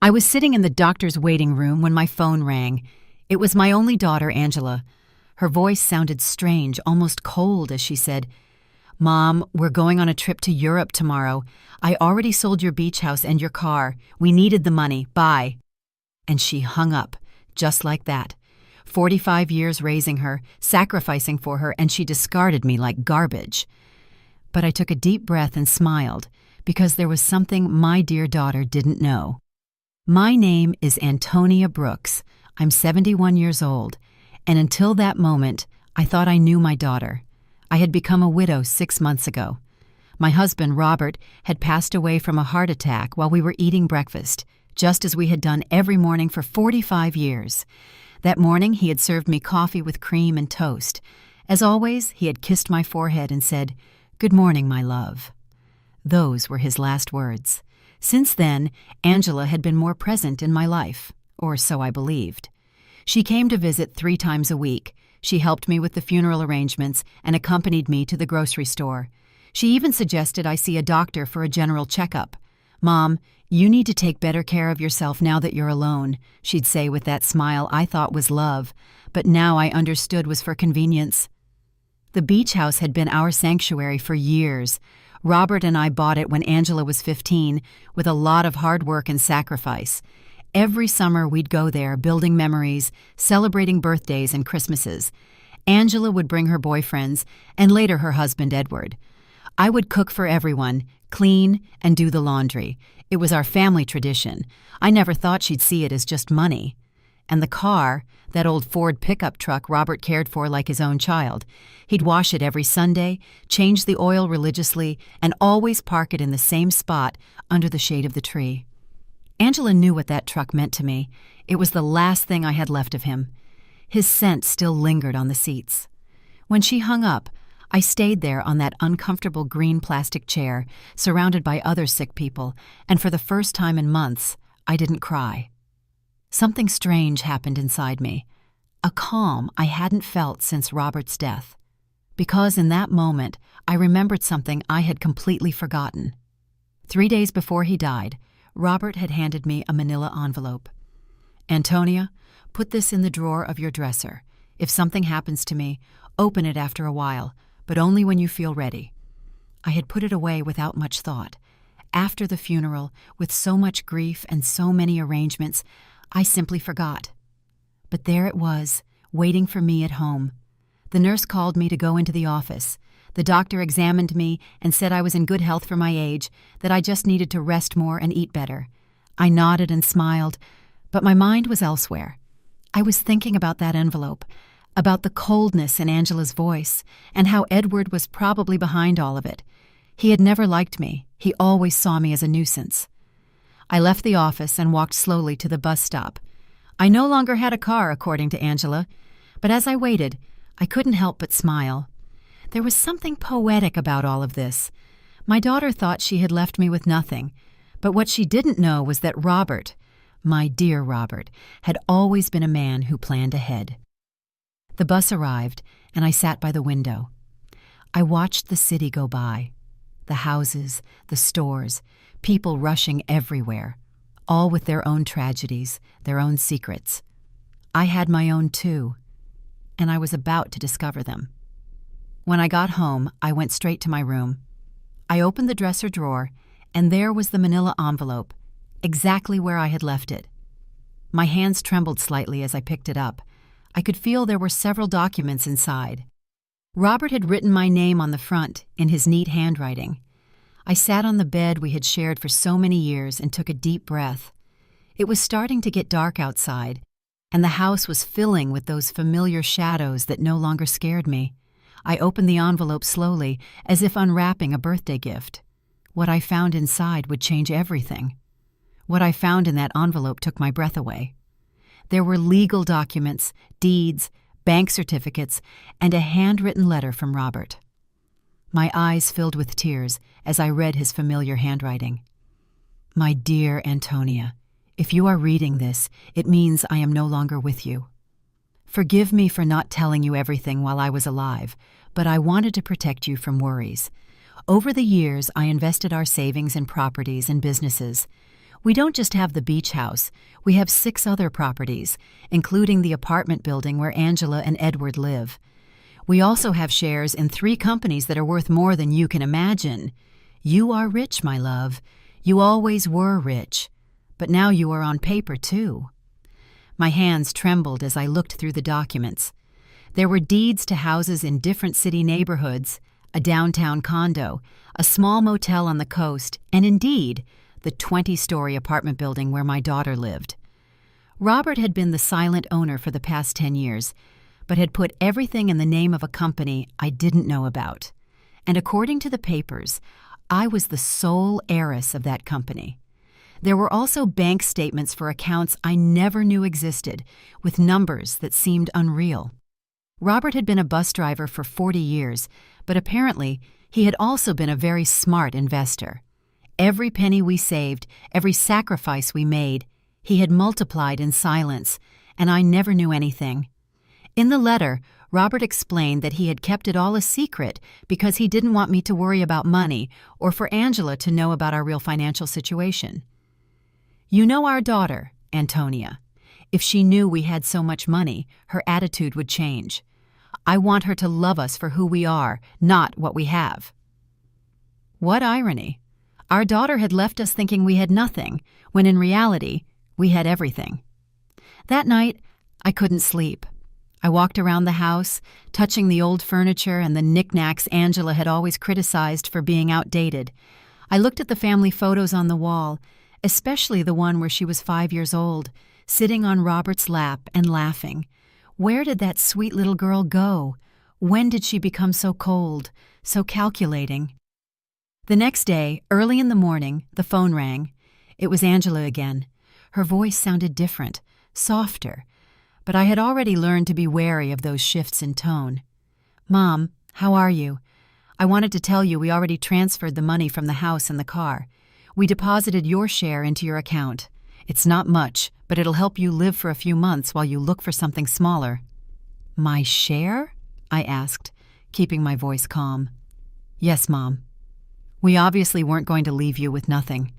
I was sitting in the doctor's waiting room when my phone rang. It was my only daughter, Angela. Her voice sounded strange, almost cold, as she said, "Mom, we're going on a trip to Europe tomorrow. I already sold your beach house and your car. We needed the money. Bye." And she hung up, just like that. 45 years raising her, sacrificing for her, and she discarded me like garbage. But I took a deep breath and smiled, because there was something my dear daughter didn't know. My name is Antonia Brooks. I'm 71 years old, and until that moment, I thought I knew my daughter. I had become a widow 6 months ago. My husband, Robert, had passed away from a heart attack while we were eating breakfast, just as we had done every morning for 45 years. That morning, he had served me coffee with cream and toast. As always, he had kissed my forehead and said, "Good morning, my love." Those were his last words. Since then, Angela had been more present in my life, or so I believed. She came to visit 3 times a week. She helped me with the funeral arrangements and accompanied me to the grocery store. She even suggested I see a doctor for a general checkup. "Mom, you need to take better care of yourself now that you're alone," she'd say with that smile I thought was love, but now I understood was for convenience. The beach house had been our sanctuary for years. Robert and I bought it when Angela was 15, with a lot of hard work and sacrifice. Every summer we'd go there, building memories, celebrating birthdays and Christmases. Angela would bring her boyfriends, and later her husband, Edward. I would cook for everyone, clean, and do the laundry. It was our family tradition. I never thought she'd see it as just money. And the car, that old Ford pickup truck Robert cared for like his own child. He'd wash it every Sunday, change the oil religiously, and always park it in the same spot under the shade of the tree. Angela knew what that truck meant to me. It was the last thing I had left of him. His scent still lingered on the seats. When she hung up, I stayed there on that uncomfortable green plastic chair, surrounded by other sick people, and for the first time in months, I didn't cry. Something strange happened inside me, a calm I hadn't felt since Robert's death. Because in that moment, I remembered something I had completely forgotten. 3 days before he died, Robert had handed me a manila envelope. "Antonia, put this in the drawer of your dresser. If something happens to me, open it after a while, but only when you feel ready." I had put it away without much thought. After the funeral, with so much grief and so many arrangements, I simply forgot. But there it was, waiting for me at home. The nurse called me to go into the office. The doctor examined me and said I was in good health for my age, that I just needed to rest more and eat better. I nodded and smiled, but my mind was elsewhere. I was thinking about that envelope, about the coldness in Angela's voice, and how Edward was probably behind all of it. He had never liked me. He always saw me as a nuisance. I left the office and walked slowly to the bus stop. I no longer had a car, according to Angela, but as I waited, I couldn't help but smile. There was something poetic about all of this. My daughter thought she had left me with nothing, but what she didn't know was that Robert, my dear Robert, had always been a man who planned ahead. The bus arrived, and I sat by the window. I watched the city go by. The houses, the stores, people rushing everywhere, all with their own tragedies, their own secrets. I had my own too, and I was about to discover them. When I got home, I went straight to my room. I opened the dresser drawer, and there was the manila envelope, exactly where I had left it. My hands trembled slightly as I picked it up. I could feel there were several documents inside. Robert had written my name on the front in his neat handwriting. I sat on the bed we had shared for so many years and took a deep breath. It was starting to get dark outside, and the house was filling with those familiar shadows that no longer scared me. I opened the envelope slowly, as if unwrapping a birthday gift. What I found inside would change everything. What I found in that envelope took my breath away. There were legal documents, deeds, bank certificates, and a handwritten letter from Robert. My eyes filled with tears as I read his familiar handwriting. "My dear Antonia, if you are reading this, it means I am no longer with you. Forgive me for not telling you everything while I was alive, but I wanted to protect you from worries. Over the years, I invested our savings in properties and businesses. We don't just have the beach house, we have 6 other properties, including the apartment building where Angela and Edward live. We also have shares in 3 companies that are worth more than you can imagine. You are rich, my love. You always were rich. But now you are on paper, too. My hands trembled as I looked through the documents. There were deeds to houses in different city neighborhoods, a downtown condo, a small motel on the coast, and indeed, the 20-story apartment building where my daughter lived. Robert had been the silent owner for the past 10 years, but had put everything in the name of a company I didn't know about. And according to the papers, I was the sole heiress of that company. There were also bank statements for accounts I never knew existed, with numbers that seemed unreal. Robert had been a bus driver for 40 years, but apparently he had also been a very smart investor. Every penny we saved, every sacrifice we made, he had multiplied in silence, and I never knew anything. In the letter, Robert explained that he had kept it all a secret because he didn't want me to worry about money or for Angela to know about our real financial situation. You know our daughter, Antonia. If she knew we had so much money, her attitude would change. I want her to love us for who we are, not what we have. What irony. Our daughter had left us thinking we had nothing, when in reality, we had everything. That night, I couldn't sleep. I walked around the house, touching the old furniture and the knickknacks Angela had always criticized for being outdated. I looked at the family photos on the wall, especially the one where she was 5 years old, sitting on Robert's lap and laughing. Where did that sweet little girl go? When did she become so cold, so calculating? The next day, early in the morning, the phone rang. It was Angela again. Her voice sounded different, softer, but I had already learned to be wary of those shifts in tone. Mom, how are you? I wanted to tell you we already transferred the money from the house and the car. We deposited your share into your account. It's not much, but it'll help you live for a few months while you look for something smaller. My share? I asked, keeping my voice calm. Yes, Mom. We obviously weren't going to leave you with nothing.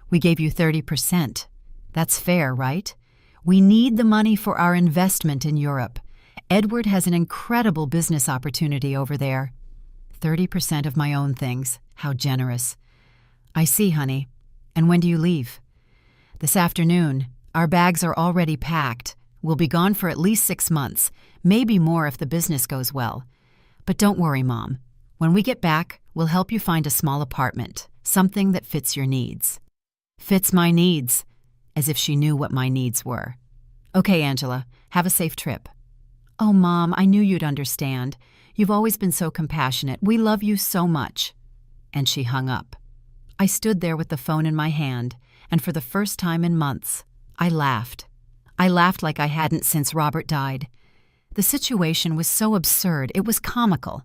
We gave you 30%. That's fair, right? We need the money for our investment in Europe. Edward has an incredible business opportunity over there. 30% of my own things. How generous. I see, honey. And when do you leave? This afternoon. Our bags are already packed. We'll be gone for at least 6 months, maybe more if the business goes well. But don't worry, Mom. When we get back, we'll help you find a small apartment, something that fits your needs. Fits my needs, as if she knew what my needs were. Okay, Angela, have a safe trip. Oh, Mom, I knew you'd understand. You've always been so compassionate. We love you so much. And she hung up. I stood there with the phone in my hand, and for the first time in months, I laughed. I laughed like I hadn't since Robert died. The situation was so absurd, it was comical.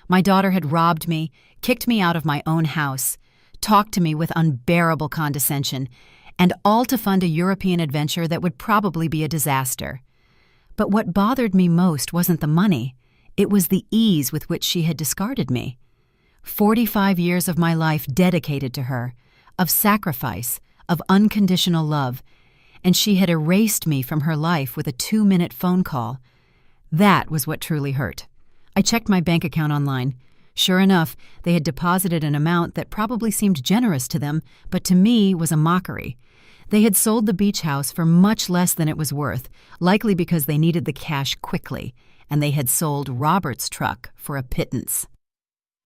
My daughter had robbed me, kicked me out of my own house, talked to me with unbearable condescension, and all to fund a European adventure that would probably be a disaster. But what bothered me most wasn't the money. It was the ease with which she had discarded me. 45 years of my life dedicated to her, of sacrifice, of unconditional love, and she had erased me from her life with a 2-minute phone call. That was what truly hurt. I checked my bank account online. Sure enough, they had deposited an amount that probably seemed generous to them, but to me was a mockery. They had sold the beach house for much less than it was worth, likely because they needed the cash quickly, and they had sold Robert's truck for a pittance.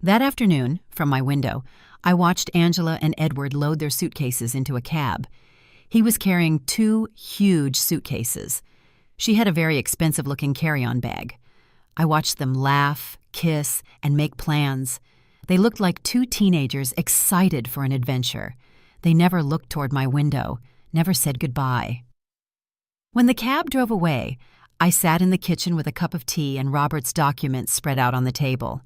That afternoon, from my window, I watched Angela and Edward load their suitcases into a cab. He was carrying 2 huge suitcases. She had a very expensive-looking carry-on bag. I watched them laugh, kiss, and make plans. They looked like 2 teenagers excited for an adventure. They never looked toward my window, never said goodbye. When the cab drove away, I sat in the kitchen with a cup of tea and Robert's documents spread out on the table.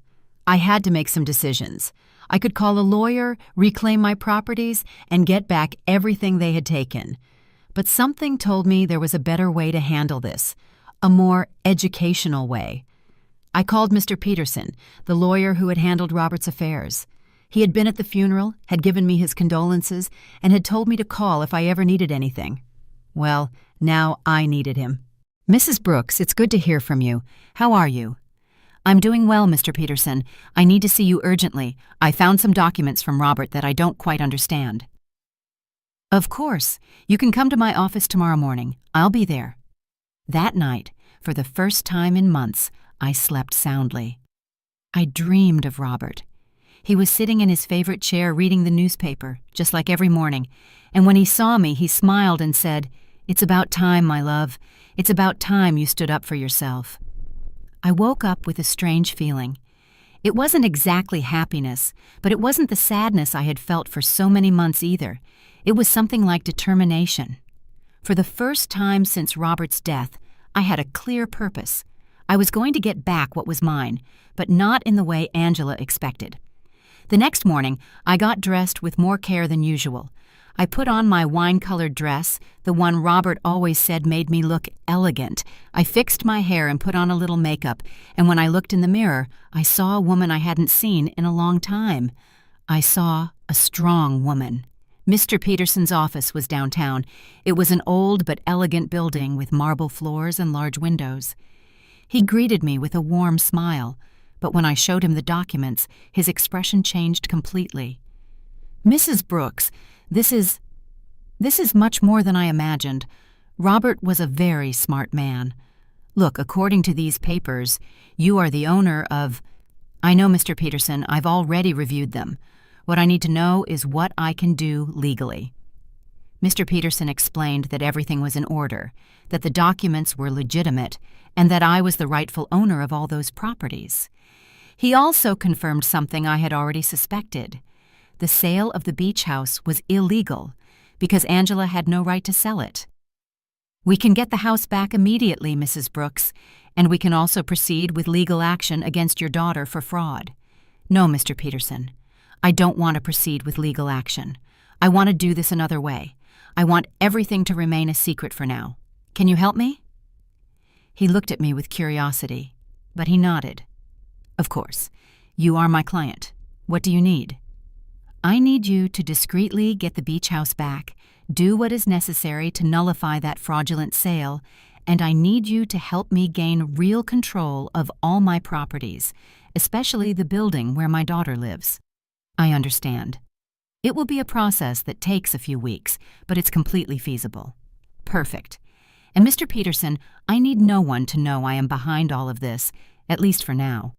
I had to make some decisions. I could call a lawyer, reclaim my properties, and get back everything they had taken. But something told me there was a better way to handle this, a more educational way. I called Mr. Peterson, the lawyer who had handled Robert's affairs. He had been at the funeral, had given me his condolences, and had told me to call if I ever needed anything. Well, now I needed him. Mrs. Brooks, it's good to hear from you. How are you? I'm doing well, Mr. Peterson. I need to see you urgently. I found some documents from Robert that I don't quite understand. Of course. You can come to my office tomorrow morning. I'll be there. That night, for the first time in months, I slept soundly. I dreamed of Robert. He was sitting in his favorite chair reading the newspaper, just like every morning, and when he saw me, he smiled and said, "It's about time, my love. It's about time you stood up for yourself." I woke up with a strange feeling. It wasn't exactly happiness, but it wasn't the sadness I had felt for so many months either. It was something like determination. For the first time since Robert's death, I had a clear purpose. I was going to get back what was mine, but not in the way Angela expected. The next morning, I got dressed with more care than usual. I put on my wine-colored dress, the one Robert always said made me look elegant. I fixed my hair and put on a little makeup, and when I looked in the mirror, I saw a woman I hadn't seen in a long time. I saw a strong woman. Mr. Peterson's office was downtown. It was an old but elegant building with marble floors and large windows. He greeted me with a warm smile, but when I showed him the documents, his expression changed completely. "Mrs. Brooks, This is much more than I imagined. Robert was a very smart man. Look, according to these papers, you are the owner of—" "I know, Mr. Peterson. I've already reviewed them. What I need to know is what I can do legally." Mr. Peterson explained that everything was in order, that the documents were legitimate, and that I was the rightful owner of all those properties. He also confirmed something I had already suspected. The sale of the beach house was illegal because Angela had no right to sell it. "We can get the house back immediately, Mrs. Brooks, and we can also proceed with legal action against your daughter for fraud." "No, Mr. Peterson. I don't want to proceed with legal action. I want to do this another way. I want everything to remain a secret for now. Can you help me?" He looked at me with curiosity, but he nodded. "Of course. You are my client. What do you need?" "I need you to discreetly get the beach house back, do what is necessary to nullify that fraudulent sale, and I need you to help me gain real control of all my properties, especially the building where my daughter lives." "I understand. It will be a process that takes a few weeks, but it's completely feasible." "Perfect. And Mr. Peterson, I need no one to know I am behind all of this, at least for now."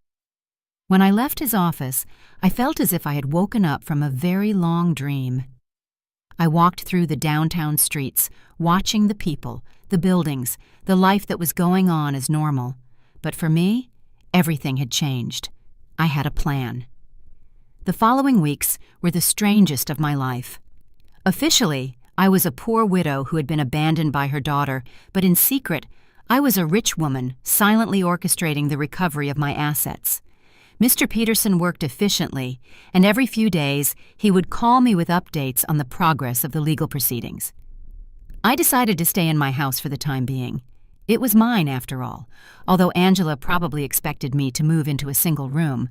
When I left his office, I felt as if I had woken up from a very long dream. I walked through the downtown streets, watching the people, the buildings, the life that was going on as normal. But for me, everything had changed. I had a plan. The following weeks were the strangest of my life. Officially, I was a poor widow who had been abandoned by her daughter, but in secret, I was a rich woman silently orchestrating the recovery of my assets. Mr. Peterson worked efficiently, and every few days he would call me with updates on the progress of the legal proceedings. I decided to stay in my house for the time being. It was mine, after all, although Angela probably expected me to move into a single room.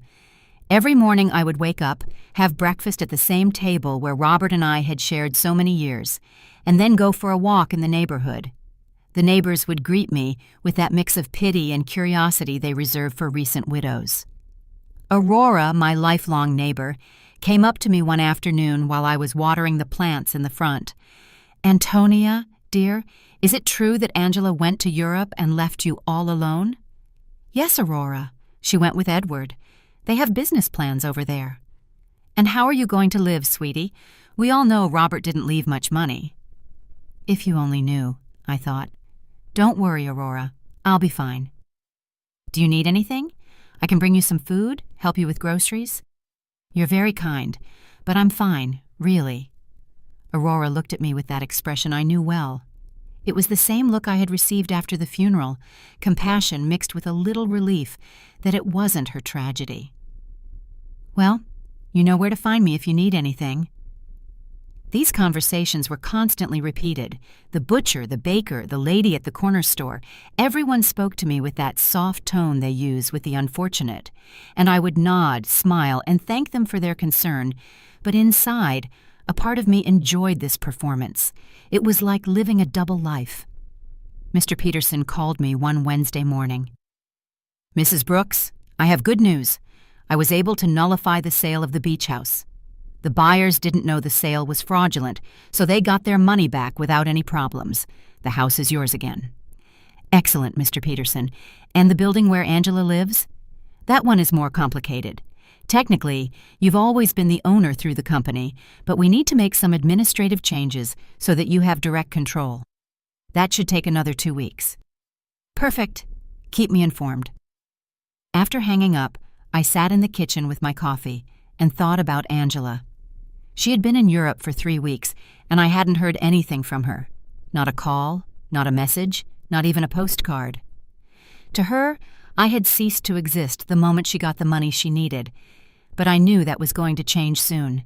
Every morning I would wake up, have breakfast at the same table where Robert and I had shared so many years, and then go for a walk in the neighborhood. The neighbors would greet me with that mix of pity and curiosity they reserve for recent widows. Aurora, my lifelong neighbor, came up to me one afternoon while I was watering the plants in the front. "Antonia, dear, is it true that Angela went to Europe and left you all alone?" "Yes, Aurora. She went with Edward. They have business plans over there." "And how are you going to live, sweetie? We all know Robert didn't leave much money." "If you only knew," I thought. "Don't worry, Aurora. I'll be fine." "Do you need anything? I can bring you some food, help you with groceries?" "You're very kind, but I'm fine, really." Aurora looked at me with that expression I knew well. It was the same look I had received after the funeral, compassion mixed with a little relief that it wasn't her tragedy. "Well, you know where to find me if you need anything." These conversations were constantly repeated. The butcher, the baker, the lady at the corner store, everyone spoke to me with that soft tone they use with the unfortunate, and I would nod, smile, and thank them for their concern, but inside, a part of me enjoyed this performance. It was like living a double life. Mr. Peterson called me one Wednesday morning. "Mrs. Brooks, I have good news. I was able to nullify the sale of the beach house. The buyers didn't know the sale was fraudulent, so they got their money back without any problems. The house is yours again." "Excellent, Mr. Peterson. And the building where Angela lives?" "That one is more complicated. Technically, you've always been the owner through the company, but we need to make some administrative changes so that you have direct control. That should take another 2 weeks." "Perfect. Keep me informed." After hanging up, I sat in the kitchen with my coffee and thought about Angela. She had been in Europe for 3 weeks, and I hadn't heard anything from her. Not a call, not a message, not even a postcard. To her, I had ceased to exist the moment she got the money she needed, but I knew that was going to change soon.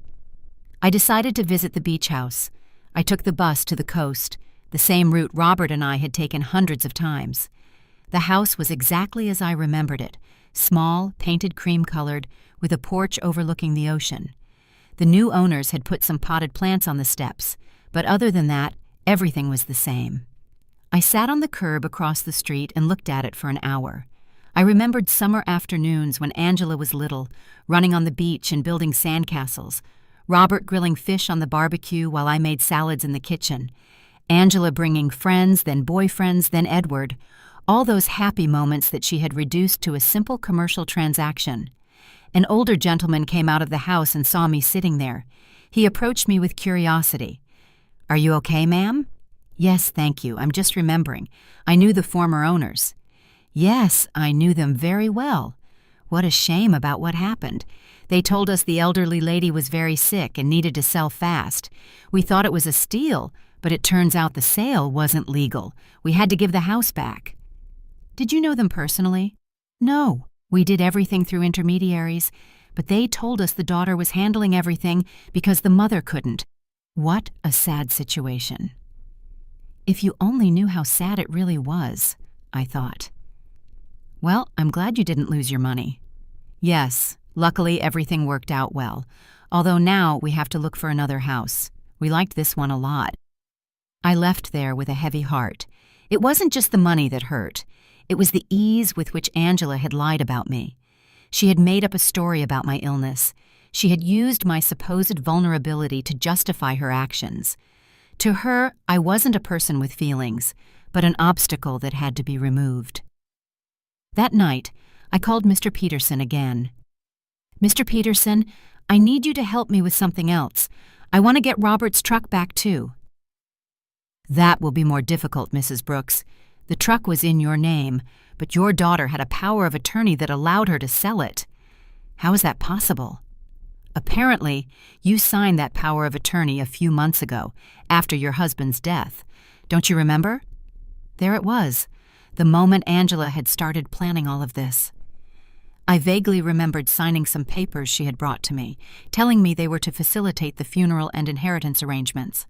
I decided to visit the beach house. I took the bus to the coast, the same route Robert and I had taken hundreds of times. The house was exactly as I remembered it, small, painted cream-colored, with a porch overlooking the ocean. The new owners had put some potted plants on the steps, but other than that, everything was the same. I sat on the curb across the street and looked at it for an hour. I remembered summer afternoons when Angela was little, running on the beach and building sandcastles, Robert grilling fish on the barbecue while I made salads in the kitchen, Angela bringing friends, then boyfriends, then Edward, all those happy moments that she had reduced to a simple commercial transaction. An older gentleman came out of the house and saw me sitting there. He approached me with curiosity. "Are you okay, ma'am?" "Yes, thank you. I'm just remembering. I knew the former owners." "Yes, I knew them very well. What a shame about what happened. They told us the elderly lady was very sick and needed to sell fast. We thought it was a steal, but it turns out the sale wasn't legal. We had to give the house back." "Did you know them personally?" "No. We did everything through intermediaries, but they told us the daughter was handling everything because the mother couldn't." What a sad situation. If you only knew how sad it really was, I thought. "Well, I'm glad you didn't lose your money." "Yes, luckily everything worked out well, although now we have to look for another house. We liked this one a lot." I left there with a heavy heart. It wasn't just the money that hurt. It was the ease with which Angela had lied about me. She had made up a story about my illness. She had used my supposed vulnerability to justify her actions. To her, I wasn't a person with feelings, but an obstacle that had to be removed. That night, I called Mr. Peterson again. "Mr. Peterson, I need you to help me with something else. I want to get Robert's truck back too." "That will be more difficult, Mrs. Brooks. The truck was in your name, but your daughter had a power of attorney that allowed her to sell it. How is that possible?" "Apparently, you signed that power of attorney a few months ago, after your husband's death. Don't you remember?" There it was, the moment Angela had started planning all of this. I vaguely remembered signing some papers she had brought to me, telling me they were to facilitate the funeral and inheritance arrangements.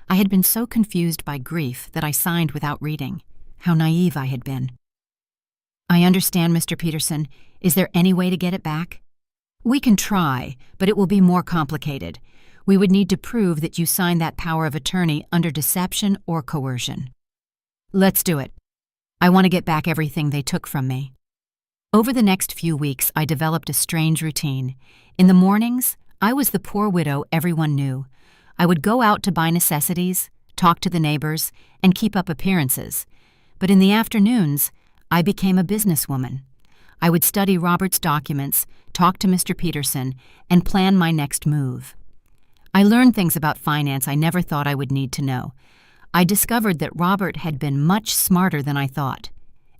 I had been so confused by grief that I signed without reading. How naive I had been. "I understand, Mr. Peterson. Is there any way to get it back?" "We can try, but it will be more complicated. We would need to prove that you signed that power of attorney under deception or coercion." "Let's do it. I want to get back everything they took from me." Over the next few weeks, I developed a strange routine. In the mornings, I was the poor widow everyone knew. I would go out to buy necessities, talk to the neighbors, and keep up appearances. But in the afternoons, I became a businesswoman. I would study Robert's documents, talk to Mr. Peterson, and plan my next move. I learned things about finance I never thought I would need to know. I discovered that Robert had been much smarter than I thought.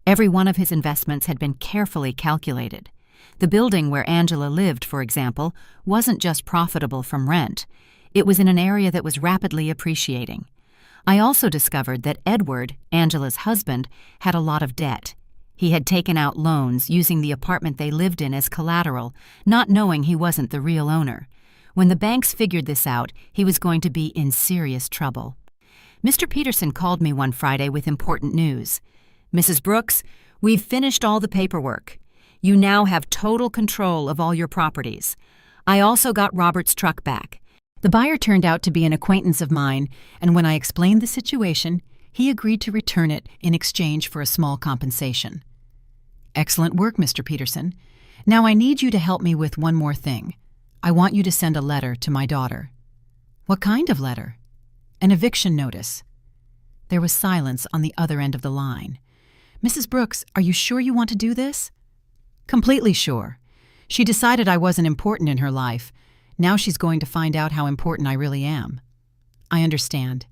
Every one of his investments had been carefully calculated. The building where Angela lived, for example, wasn't just profitable from rent. It was in an area that was rapidly appreciating. I also discovered that Edward, Angela's husband, had a lot of debt. He had taken out loans using the apartment they lived in as collateral, not knowing he wasn't the real owner. When the banks figured this out, he was going to be in serious trouble. Mr. Peterson called me one Friday with important news. "Mrs. Brooks, we've finished all the paperwork. You now have total control of all your properties. I also got Robert's truck back." The buyer turned out to be an acquaintance of mine, and when I explained the situation, he agreed to return it in exchange for a small compensation. "Excellent work, Mr. Peterson. Now I need you to help me with one more thing. I want you to send a letter to my daughter." "What kind of letter?" "An eviction notice." There was silence on the other end of the line. "Mrs. Brooks, are you sure you want to do this?" "Completely sure. She decided I wasn't important in her life. Now she's going to find out how important I really am." "I understand.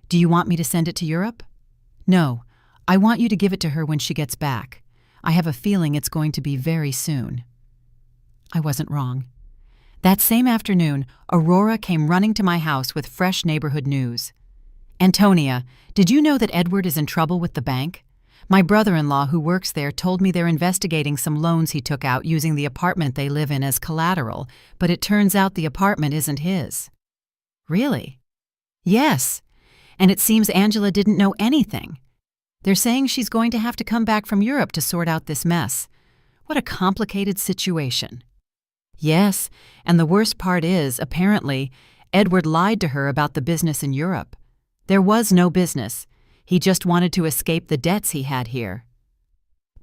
Do you want me to send it to Europe?" "No. I want you to give it to her when she gets back. I have a feeling it's going to be very soon." I wasn't wrong. That same afternoon, Aurora came running to my house with fresh neighborhood news. "Antonia, did you know that Edward is in trouble with the bank? My brother-in-law who works there told me they're investigating some loans he took out using the apartment they live in as collateral, but it turns out the apartment isn't his." "Really?" "Yes. And it seems Angela didn't know anything. They're saying she's going to have to come back from Europe to sort out this mess. What a complicated situation." "Yes, and the worst part is, apparently, Edward lied to her about the business in Europe. There was no business. He just wanted to escape the debts he had here."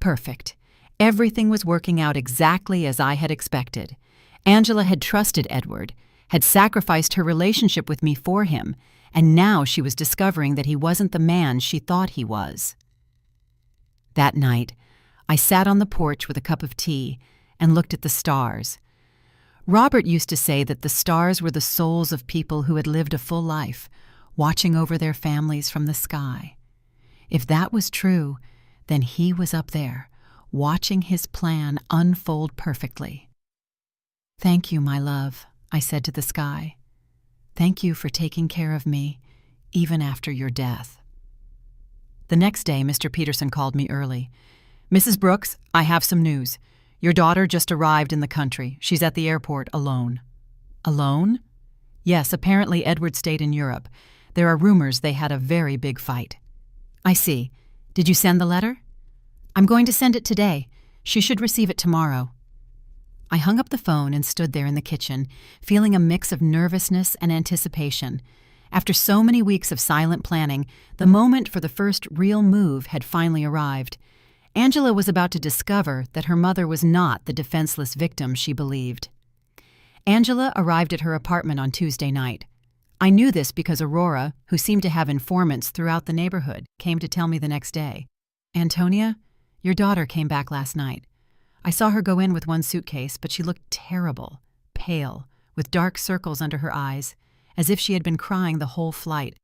Perfect. Everything was working out exactly as I had expected. Angela had trusted Edward, had sacrificed her relationship with me for him, and now she was discovering that he wasn't the man she thought he was. That night, I sat on the porch with a cup of tea and looked at the stars. Robert used to say that the stars were the souls of people who had lived a full life, watching over their families from the sky. If that was true, then he was up there, watching his plan unfold perfectly. "Thank you, my love," I said to the sky. "Thank you for taking care of me, even after your death." The next day, Mr. Peterson called me early. "Mrs. Brooks, I have some news. Your daughter just arrived in the country. She's at the airport alone." "Alone?" "Yes, apparently Edward stayed in Europe. There are rumors they had a very big fight." "I see. Did you send the letter?" "I'm going to send it today. She should receive it tomorrow." I hung up the phone and stood there in the kitchen, feeling a mix of nervousness and anticipation. After so many weeks of silent planning, the moment for the first real move had finally arrived. Angela was about to discover that her mother was not the defenseless victim she believed. Angela arrived at her apartment on Tuesday night. I knew this because Aurora, who seemed to have informants throughout the neighborhood, came to tell me the next day. "Antonia, your daughter came back last night. I saw her go in with one suitcase, but she looked terrible, pale, with dark circles under her eyes, as if she had been crying the whole flight.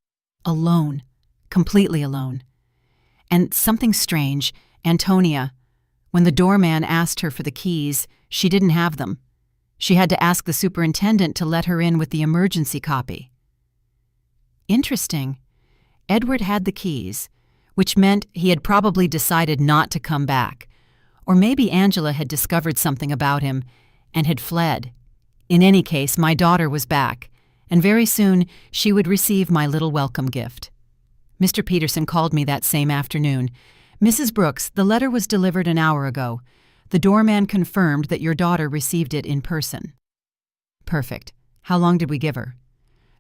Alone, completely alone. And something strange, Antonia, when the doorman asked her for the keys, she didn't have them. She had to ask the superintendent to let her in with the emergency copy." Interesting. Edward had the keys, which meant he had probably decided not to come back. Or maybe Angela had discovered something about him and had fled. In any case, my daughter was back, and very soon she would receive my little welcome gift. Mr. Peterson called me that same afternoon. "Mrs. Brooks, the letter was delivered an hour ago. The doorman confirmed that your daughter received it in person." "Perfect. How long did we give her?"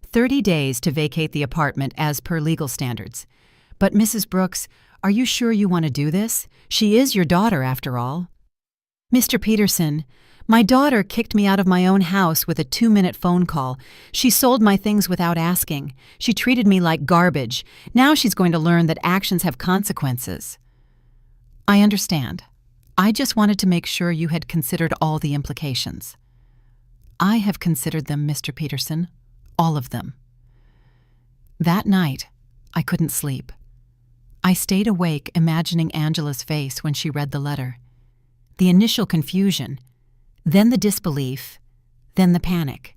30 days to vacate the apartment as per legal standards. "But Mrs. Brooks, are you sure you want to do this? She is your daughter, after all." "Mr. Peterson, my daughter kicked me out of my own house with a 2-minute phone call. She sold my things without asking. She treated me like garbage. Now she's going to learn that actions have consequences." "I understand. I just wanted to make sure you had considered all the implications." "I have considered them, Mr. Peterson. All of them." That night, I couldn't sleep. I stayed awake imagining Angela's face when she read the letter. The initial confusion, then the disbelief, then the panic.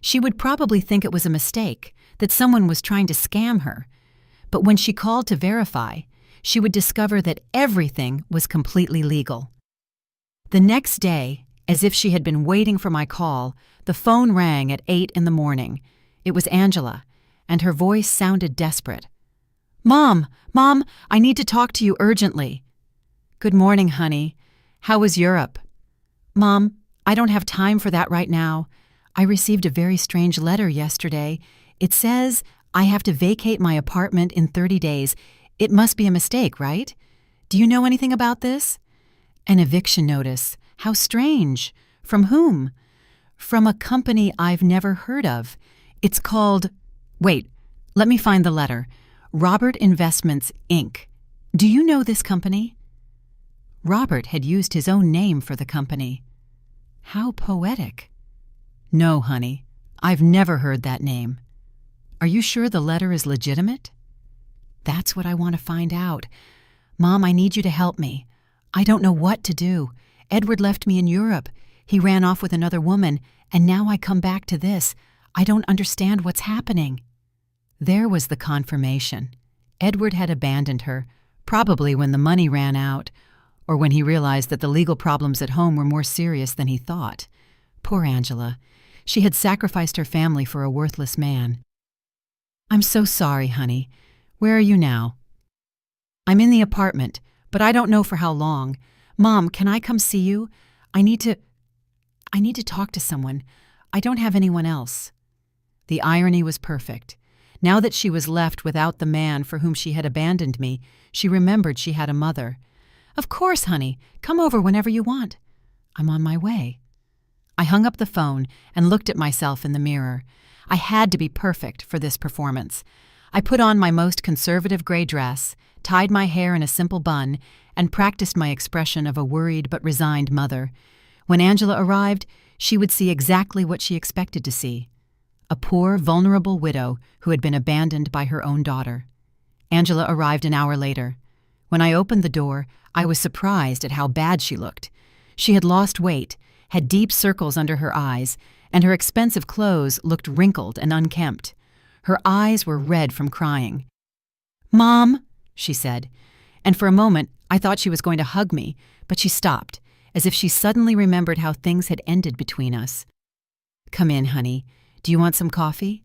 She would probably think it was a mistake, that someone was trying to scam her. But when she called to verify, she would discover that everything was completely legal. The next day, As if she had been waiting for my call, the phone rang at 8 in the morning. It was Angela, and her voice sounded desperate. "Mom, I need to talk to you urgently." "Good morning, honey. How was Europe?" "Mom, I don't have time for that right now. I received a very strange letter yesterday. It says I have to vacate my apartment in 30 days. It must be a mistake, right? Do you know anything about this?" "An eviction notice. How strange. From whom?" "From a company I've never heard of. It's called— Wait, let me find the letter. Robert Investments, Inc. Do you know this company?" Robert had used his own name for the company. How poetic. "No, honey, I've never heard that name." "Are you sure the letter is legitimate?" "That's what I want to find out. Mom, I need you to help me. I don't know what to do. Edward left me in Europe. He ran off with another woman, and now I come back to this. I don't understand what's happening." There was the confirmation. Edward had abandoned her, probably when the money ran out, or when he realized that the legal problems at home were more serious than he thought. Poor Angela. She had sacrificed her family for a worthless man. "I'm so sorry, honey. Where are you now?" "I'm in the apartment, but I don't know for how long. Mom, can I come see you? I need to talk to someone. I don't have anyone else." The irony was perfect. Now that she was left without the man for whom she had abandoned me, she remembered she had a mother. "Of course, honey. Come over whenever you want." "I'm on my way." I hung up the phone and looked at myself in the mirror. I had to be perfect for this performance. I put on my most conservative gray dress, tied my hair in a simple bun, and practiced my expression of a worried but resigned mother. When Angela arrived, she would see exactly what she expected to see: a poor, vulnerable widow who had been abandoned by her own daughter. Angela arrived an hour later. When I opened the door, I was surprised at how bad she looked. She had lost weight, had deep circles under her eyes, and her expensive clothes looked wrinkled and unkempt. Her eyes were red from crying. "Mom," she said, and for a moment I thought she was going to hug me, but she stopped, as if she suddenly remembered how things had ended between us. "Come in, honey. Do you want some coffee?"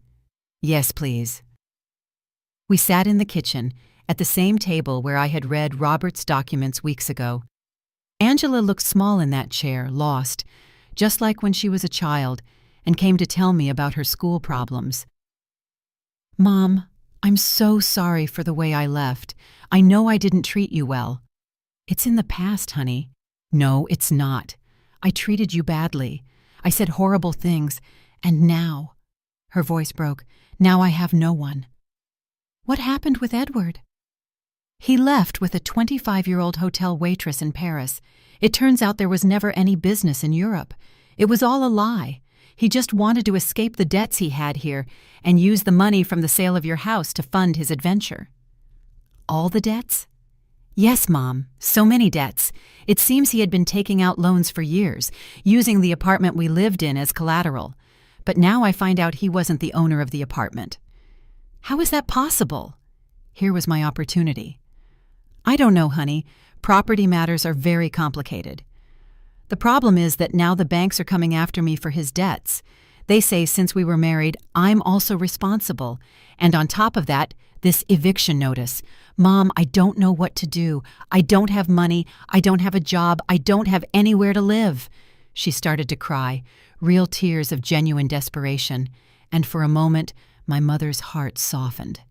"Yes, please." We sat in the kitchen, at the same table where I had read Robert's documents weeks ago. Angela looked small in that chair, lost, just like when she was a child, and came to tell me about her school problems. "Mom, I'm so sorry for the way I left. I know I didn't treat you well." "It's in the past, honey." "No, it's not. I treated you badly. I said horrible things, and now—" her voice broke— "now I have no one." "What happened with Edward?" "He left with a 25-year-old hotel waitress in Paris. It turns out there was never any business in Europe. It was all a lie. He just wanted to escape the debts he had here and use the money from the sale of your house to fund his adventure." "All the debts?" "Yes, Mom, so many debts. It seems he had been taking out loans for years, using the apartment we lived in as collateral. But now I find out he wasn't the owner of the apartment." "How is that possible?" Here was my opportunity. "I don't know, honey. Property matters are very complicated. The problem is that now the banks are coming after me for his debts. They say since we were married, I'm also responsible. And on top of that, this eviction notice. Mom, I don't know what to do. I don't have money. I don't have a job. I don't have anywhere to live." She started to cry, real tears of genuine desperation, and for a moment, my mother's heart softened.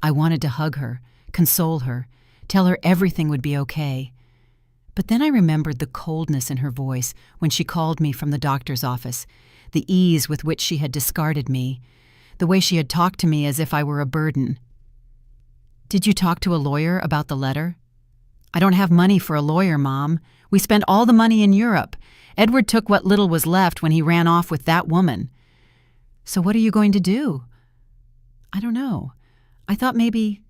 I wanted to hug her, console her, tell her everything would be okay. But then I remembered the coldness in her voice when she called me from the doctor's office, the ease with which she had discarded me, the way she had talked to me as if I were a burden. "Did you talk to a lawyer about the letter?" "I don't have money for a lawyer, Mom. We spent all the money in Europe. Edward took what little was left when he ran off with that woman." "So what are you going to do?" "I don't know. I thought maybe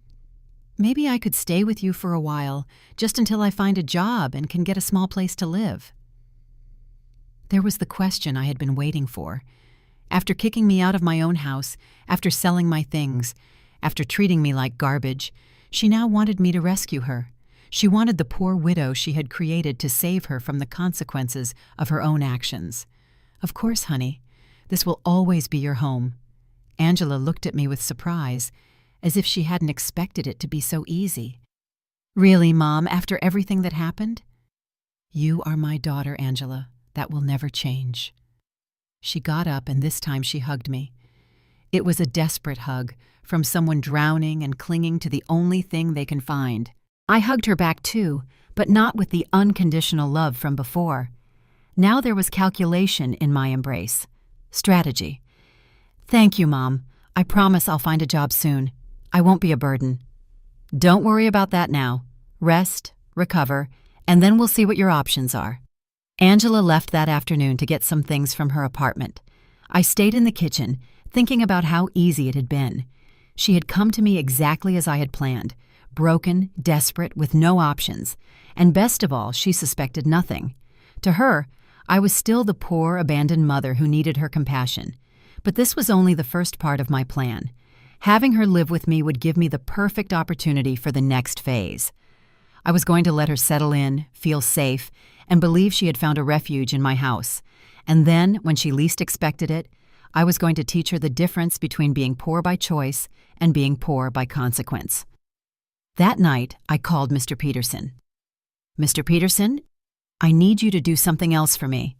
I could stay with you for a while, just until I find a job and can get a small place to live." There was the question I had been waiting for. After kicking me out of my own house, after selling my things, after treating me like garbage, she now wanted me to rescue her. She wanted the poor widow she had created to save her from the consequences of her own actions. "Of course, honey. This will always be your home." Angela looked at me with surprise, as if she hadn't expected it to be so easy. "Really, Mom, after everything that happened?" "You are my daughter, Angela. That will never change." She got up, and this time she hugged me. It was a desperate hug, from someone drowning and clinging to the only thing they can find. I hugged her back too, but not with the unconditional love from before. Now there was calculation in my embrace. Strategy. "Thank you, Mom. I promise I'll find a job soon. I won't be a burden." "Don't worry about that now. Rest, recover, and then we'll see what your options are." Angela left that afternoon to get some things from her apartment. I stayed in the kitchen, thinking about how easy it had been. She had come to me exactly as I had planned, broken, desperate, with no options, and best of all, she suspected nothing. To her, I was still the poor, abandoned mother who needed her compassion. But this was only the first part of my plan. Having her live with me would give me the perfect opportunity for the next phase. I was going to let her settle in, feel safe, and believe she had found a refuge in my house. And then, when she least expected it, I was going to teach her the difference between being poor by choice and being poor by consequence. That night, I called Mr. Peterson. "Mr. Peterson, I need you to do something else for me."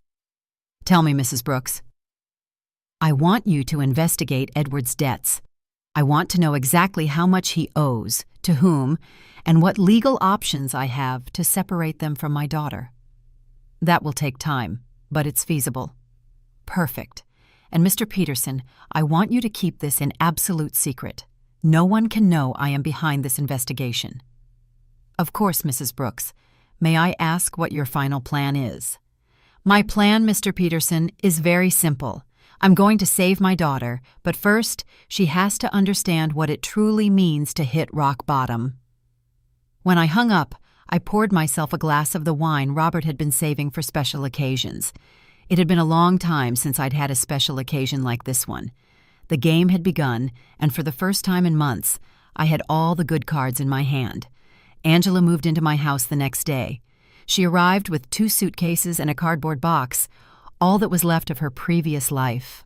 "Tell me, Mrs. Brooks." "I want you to investigate Edward's debts. I want to know exactly how much he owes, to whom, and what legal options I have to separate them from my daughter." "That will take time, but it's feasible." "Perfect. And Mr. Peterson, I want you to keep this in absolute secret. No one can know I am behind this investigation." "Of course, Mrs. Brooks. May I ask what your final plan is?" "My plan, Mr. Peterson, is very simple. I'm going to save my daughter, but first, she has to understand what it truly means to hit rock bottom." When I hung up, I poured myself a glass of the wine Robert had been saving for special occasions. It had been a long time since I'd had a special occasion like this one. The game had begun, and for the first time in months, I had all the good cards in my hand. Angela moved into my house the next day. She arrived with 2 suitcases and a cardboard box, all that was left of her previous life.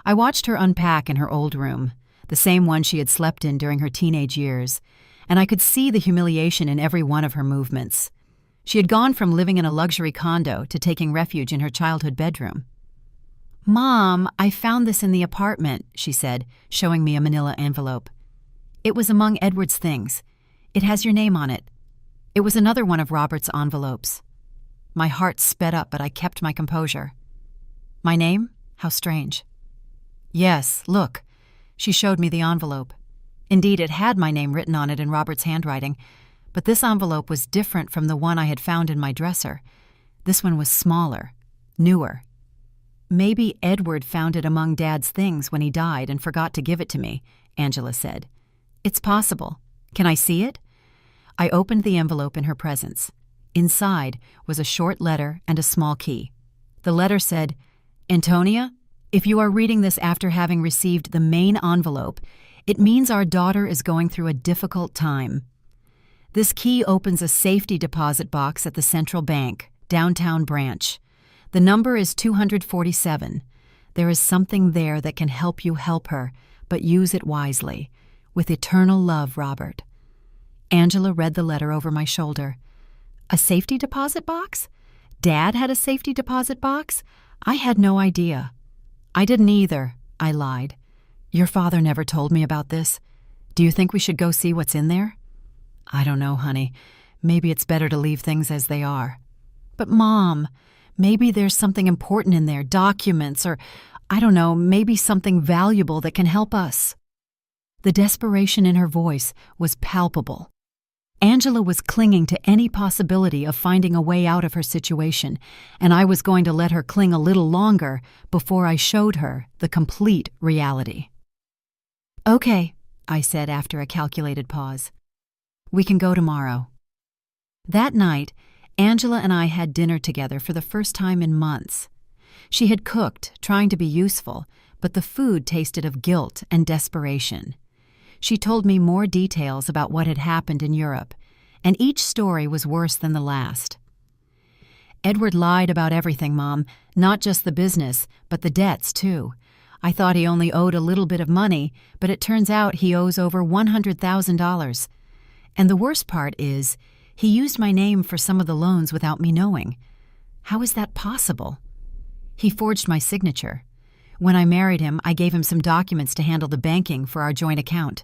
I watched her unpack in her old room, the same one she had slept in during her teenage years, and I could see the humiliation in every one of her movements. She had gone from living in a luxury condo to taking refuge in her childhood bedroom. "Mom, I found this in the apartment," she said, showing me a manila envelope. "It was among Edward's things. It has your name on it." It was another one of Robert's envelopes. My heart sped up, but I kept my composure. "My name? How strange." "Yes, look." She showed me the envelope. Indeed, it had my name written on it in Robert's handwriting, but this envelope was different from the one I had found in my dresser. This one was smaller, newer. "Maybe Edward found it among Dad's things when he died and forgot to give it to me," Angela said. "It's possible. Can I see it?" I opened the envelope in her presence. Inside was a short letter and a small key. The letter said, "Antonia, if you are reading this after having received the main envelope, it means our daughter is going through a difficult time. This key opens a safety deposit box at the Central Bank, downtown branch. The number is 247. There is something there that can help you help her, but use it wisely. With eternal love, Robert." Angela read the letter over my shoulder. A safety deposit box? Dad had a safety deposit box? I had no idea. "I didn't either," I lied. "Your father never told me about this. Do you think we should go see what's in there?" "I don't know, honey. Maybe it's better to leave things as they are." "But, Mom, maybe there's something important in there, documents, or, I don't know, maybe something valuable that can help us." The desperation in her voice was palpable. Angela was clinging to any possibility of finding a way out of her situation, and I was going to let her cling a little longer before I showed her the complete reality. "Okay," I said after a calculated pause. "We can go tomorrow." That night, Angela and I had dinner together for the first time in months. She had cooked, trying to be useful, but the food tasted of guilt and desperation. She told me more details about what had happened in Europe, and each story was worse than the last. Edward lied about everything, Mom, not just the business, but the debts, too. I thought he only owed a little bit of money, but it turns out he owes over $100,000. And the worst part is, he used my name for some of the loans without me knowing. How is that possible? He forged my signature. When I married him, I gave him some documents to handle the banking for our joint account.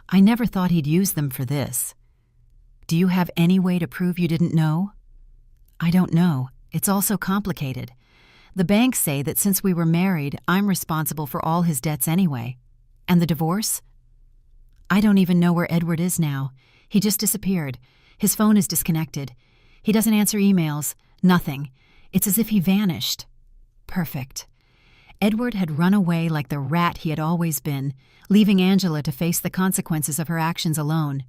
I never thought he'd use them for this. Do you have any way to prove you didn't know? I don't know. It's all so complicated. The banks say that since we were married, I'm responsible for all his debts anyway. And the divorce? I don't even know where Edward is now. He just disappeared. His phone is disconnected. He doesn't answer emails. Nothing. It's as if he vanished. Perfect. Edward had run away like the rat he had always been, leaving Angela to face the consequences of her actions alone.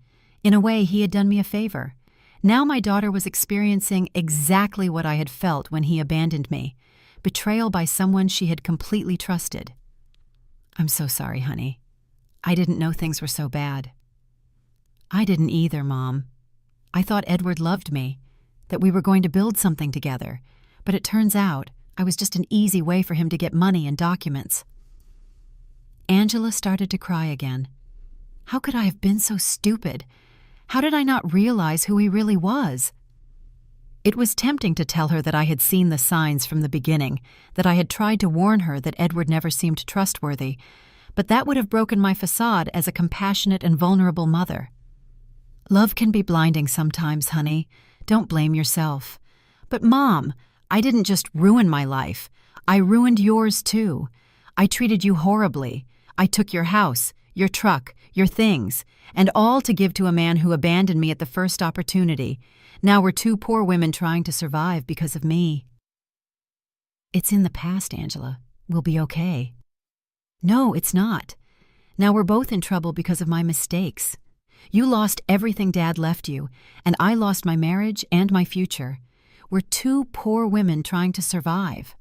In a way, he had done me a favor. Now my daughter was experiencing exactly what I had felt when he abandoned me. Betrayal by someone she had completely trusted. I'm so sorry, honey. I didn't know things were so bad. I didn't either, Mom. I thought Edward loved me, that we were going to build something together, but it turns out I was just an easy way for him to get money and documents. Angela started to cry again. How could I have been so stupid? How did I not realize who he really was? It was tempting to tell her that I had seen the signs from the beginning, that I had tried to warn her that Edward never seemed trustworthy, but that would have broken my facade as a compassionate and vulnerable mother. Love can be blinding sometimes, honey. Don't blame yourself. But Mom, I didn't just ruin my life. I ruined yours too. I treated you horribly. I took your house, your truck, your things, and all to give to a man who abandoned me at the first opportunity. Now we're two poor women trying to survive because of me. It's in the past, Angela. We'll be okay. No, it's not. Now we're both in trouble because of my mistakes. You lost everything Dad left you, and I lost my marriage and my future. We're two poor women trying to survive.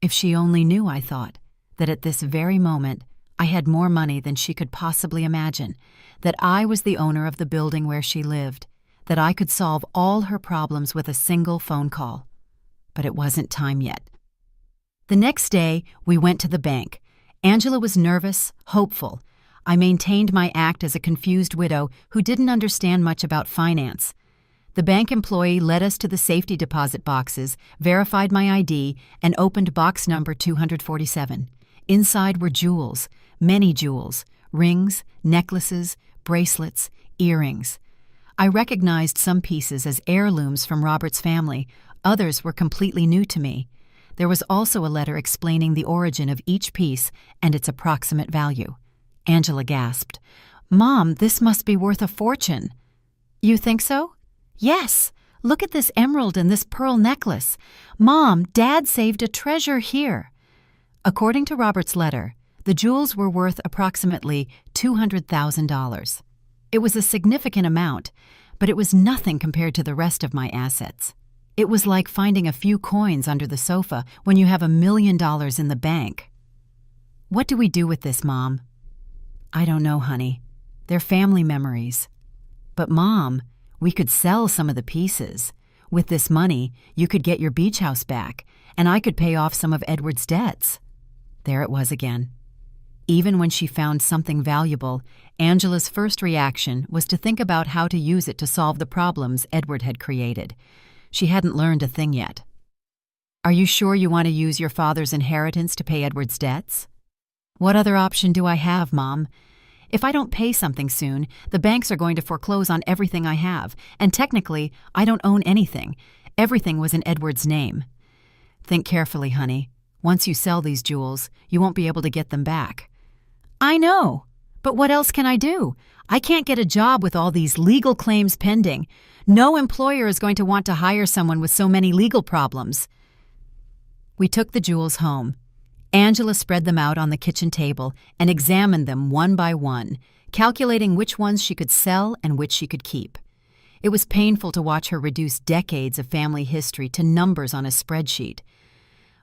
If she only knew, I thought, that at this very moment I had more money than she could possibly imagine, that I was the owner of the building where she lived, that I could solve all her problems with a single phone call. But it wasn't time yet. The next day, we went to the bank. Angela was nervous, hopeful. I maintained my act as a confused widow who didn't understand much about finance. The bank employee led us to the safety deposit boxes, verified my ID, and opened box number 247. Inside were jewels, many jewels, rings, necklaces, bracelets, earrings. I recognized some pieces as heirlooms from Robert's family. Others were completely new to me. There was also a letter explaining the origin of each piece and its approximate value. Angela gasped. Mom, this must be worth a fortune. You think so? Yes. Look at this emerald and this pearl necklace. Mom, Dad saved a treasure here. According to Robert's letter, the jewels were worth approximately $200,000. It was a significant amount, but it was nothing compared to the rest of my assets. It was like finding a few coins under the sofa when you have $1 million in the bank. What do we do with this, Mom? I don't know, honey. They're family memories. But Mom, we could sell some of the pieces. With this money, you could get your beach house back, and I could pay off some of Edward's debts. There it was again. Even when she found something valuable, Angela's first reaction was to think about how to use it to solve the problems Edward had created. She hadn't learned a thing yet. Are you sure you want to use your father's inheritance to pay Edward's debts? What other option do I have, Mom? If I don't pay something soon, the banks are going to foreclose on everything I have, and technically, I don't own anything. Everything was in Edward's name. Think carefully, honey. Once you sell these jewels, you won't be able to get them back. I know, but what else can I do? I can't get a job with all these legal claims pending. No employer is going to want to hire someone with so many legal problems. We took the jewels home. Angela spread them out on the kitchen table and examined them one by one, calculating which ones she could sell and which she could keep. It was painful to watch her reduce decades of family history to numbers on a spreadsheet.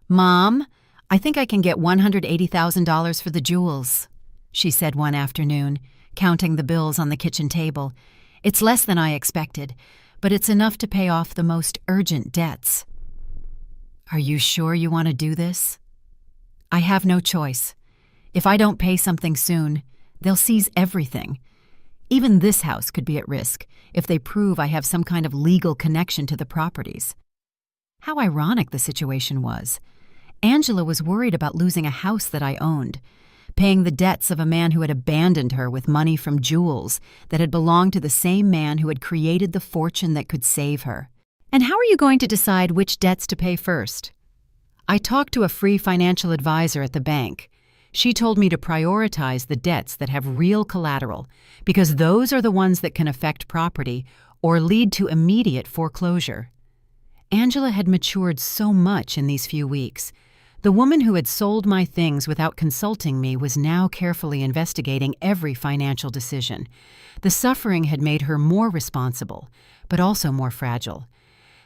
Mom, I think I can get $180,000 for the jewels, she said one afternoon, counting the bills on the kitchen table. It's less than I expected, but it's enough to pay off the most urgent debts. Are you sure you want to do this? I have no choice. If I don't pay something soon, they'll seize everything. Even this house could be at risk if they prove I have some kind of legal connection to the properties. How ironic the situation was. Angela was worried about losing a house that I owned, paying the debts of a man who had abandoned her with money from jewels that had belonged to the same man who had created the fortune that could save her. And how are you going to decide which debts to pay first? I talked to a free financial advisor at the bank. She told me to prioritize the debts that have real collateral because those are the ones that can affect property or lead to immediate foreclosure. Angela had matured so much in these few weeks. The woman who had sold my things without consulting me was now carefully investigating every financial decision. The suffering had made her more responsible, but also more fragile.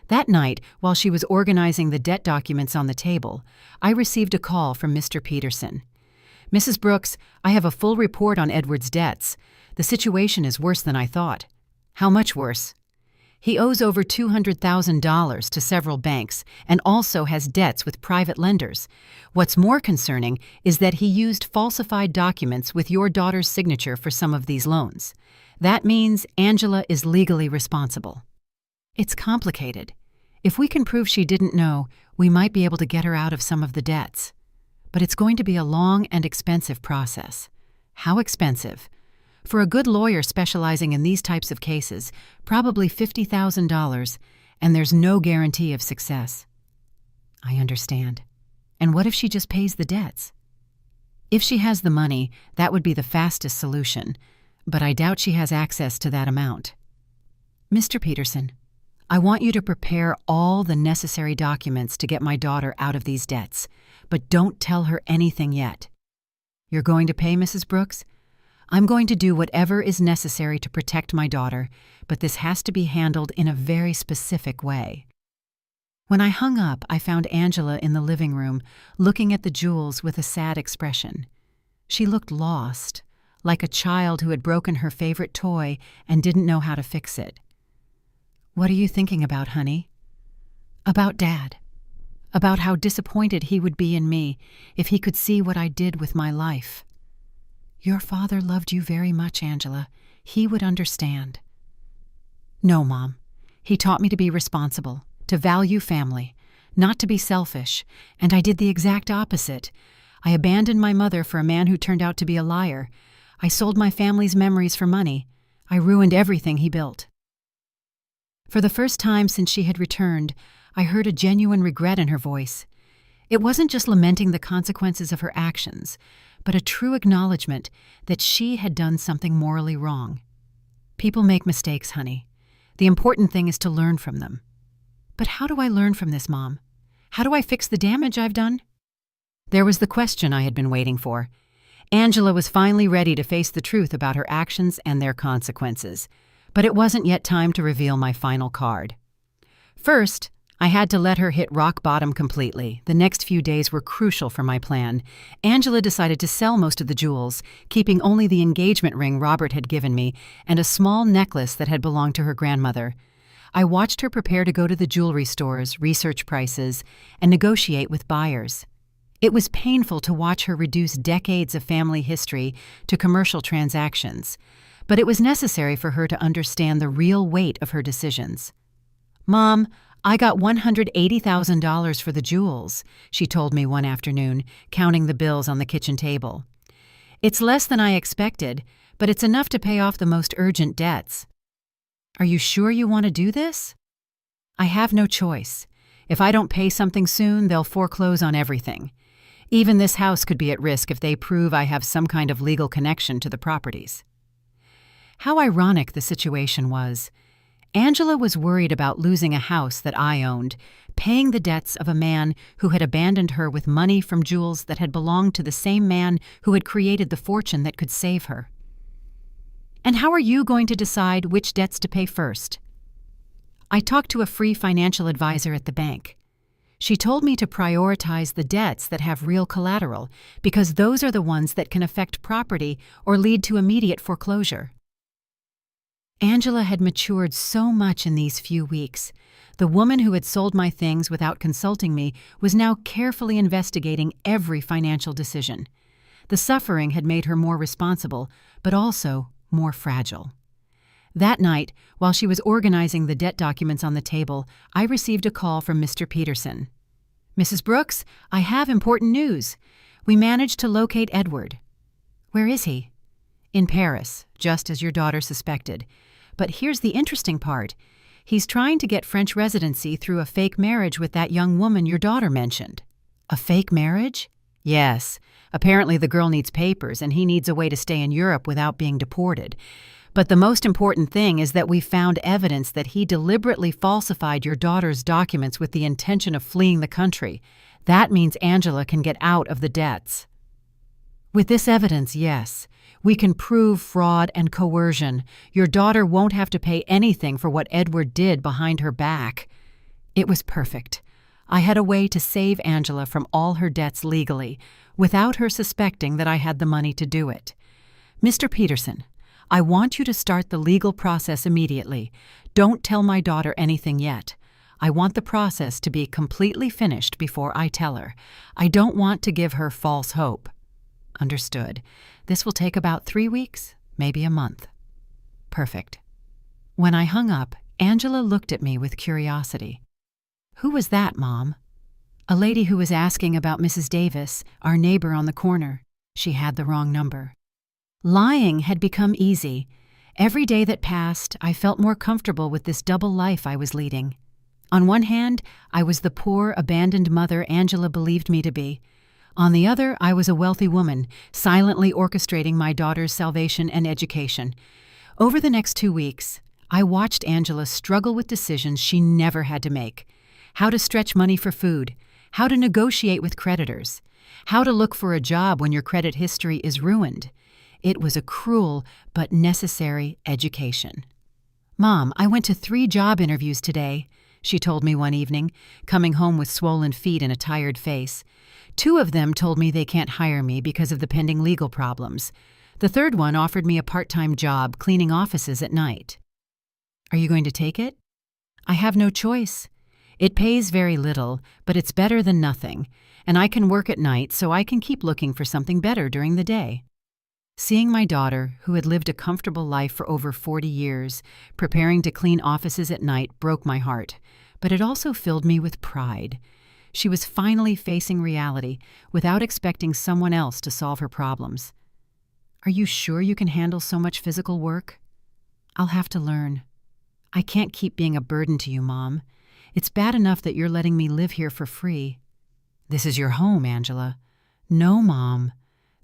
That night, while she was organizing the debt documents on the table, I received a call from Mr. Peterson. Mrs. Brooks, I have a full report on Edward's debts. The situation is worse than I thought. How much worse? He owes over $200,000 to several banks and also has debts with private lenders. What's more concerning is that he used falsified documents with your daughter's signature for some of these loans. That means Angela is legally responsible. It's complicated. If we can prove she didn't know, we might be able to get her out of some of the debts. But it's going to be a long and expensive process. How expensive? For a good lawyer specializing in these types of cases, probably $50,000, and there's no guarantee of success. I understand. And what if she just pays the debts? If she has the money, that would be the fastest solution, but I doubt she has access to that amount. Mr. Peterson, I want you to prepare all the necessary documents to get my daughter out of these debts, but don't tell her anything yet. You're going to pay, Mrs. Brooks? I'm going to do whatever is necessary to protect my daughter, but this has to be handled in a very specific way. When I hung up, I found Angela in the living room, looking at the jewels with a sad expression. She looked lost, like a child who had broken her favorite toy and didn't know how to fix it. What are you thinking about, honey? About Dad. About how disappointed he would be in me if he could see what I did with my life. Your father loved you very much, Angela. He would understand. No, Mom. He taught me to be responsible, to value family, not to be selfish, and I did the exact opposite. I abandoned my mother for a man who turned out to be a liar. I sold my family's memories for money. I ruined everything he built. For the first time since she had returned, I heard a genuine regret in her voice. It wasn't just lamenting the consequences of her actions, but a true acknowledgement that she had done something morally wrong. People make mistakes, honey. The important thing is to learn from them. But how do I learn from this, Mom? How do I fix the damage I've done? There was the question I had been waiting for. Angela was finally ready to face the truth about her actions and their consequences. But it wasn't yet time to reveal my final card. First, I had to let her hit rock bottom completely. The next few days were crucial for my plan. Angela decided to sell most of the jewels, keeping only the engagement ring Robert had given me and a small necklace that had belonged to her grandmother. I watched her prepare to go to the jewelry stores, research prices, and negotiate with buyers. It was painful to watch her reduce decades of family history to commercial transactions, but it was necessary for her to understand the real weight of her decisions. Mom, I got $180,000 for the jewels, she told me one afternoon, counting the bills on the kitchen table. It's less than I expected, but it's enough to pay off the most urgent debts. Are you sure you want to do this? I have no choice. If I don't pay something soon, they'll foreclose on everything. Even this house could be at risk if they prove I have some kind of legal connection to the properties. How ironic the situation was. Angela was worried about losing a house that I owned, paying the debts of a man who had abandoned her with money from jewels that had belonged to the same man who had created the fortune that could save her. And how are you going to decide which debts to pay first? I talked to a free financial advisor at the bank. She told me to prioritize the debts that have real collateral because those are the ones that can affect property or lead to immediate foreclosure. Angela had matured so much in these few weeks. The woman who had sold my things without consulting me was now carefully investigating every financial decision. The suffering had made her more responsible, but also more fragile. That night, while she was organizing the debt documents on the table, I received a call from Mr. Peterson. "Mrs. Brooks, I have important news. We managed to locate Edward." "Where is he?" "In Paris, just as your daughter suspected. But here's the interesting part. He's trying to get French residency through a fake marriage with that young woman your daughter mentioned." "A fake marriage?" "Yes. Apparently the girl needs papers and he needs a way to stay in Europe without being deported. But the most important thing is that we found evidence that he deliberately falsified your daughter's documents with the intention of fleeing the country. That means Angela can get out of the debts." "With this evidence, yes. We can prove fraud and coercion. Your daughter won't have to pay anything for what Edward did behind her back." It was perfect. I had a way to save Angela from all her debts legally, without her suspecting that I had the money to do it. "Mr. Peterson, I want you to start the legal process immediately. Don't tell my daughter anything yet. I want the process to be completely finished before I tell her. I don't want to give her false hope." "Understood. This will take about 3 weeks, maybe a month." "Perfect." When I hung up, Angela looked at me with curiosity. "Who was that, Mom?" "A lady who was asking about Mrs. Davis, our neighbor on the corner. She had the wrong number." Lying had become easy. Every day that passed, I felt more comfortable with this double life I was leading. On one hand, I was the poor, abandoned mother Angela believed me to be. On the other, I was a wealthy woman, silently orchestrating my daughter's salvation and education. Over the next 2 weeks, I watched Angela struggle with decisions she never had to make. How to stretch money for food, how to negotiate with creditors, how to look for a job when your credit history is ruined. It was a cruel but necessary education. "Mom, I went to 3 job interviews today," she told me one evening, coming home with swollen feet and a tired face. 2 of them told me they can't hire me because of the pending legal problems. The third one offered me a part-time job cleaning offices at night. "Are you going to take it?" "I have no choice. It pays very little, but it's better than nothing, and I can work at night so I can keep looking for something better during the day." Seeing my daughter, who had lived a comfortable life for over 40 years, preparing to clean offices at night broke my heart, but it also filled me with pride. She was finally facing reality without expecting someone else to solve her problems. "Are you sure you can handle so much physical work?" "I'll have to learn. I can't keep being a burden to you, Mom. It's bad enough that you're letting me live here for free." "This is your home, Angela." "No, Mom.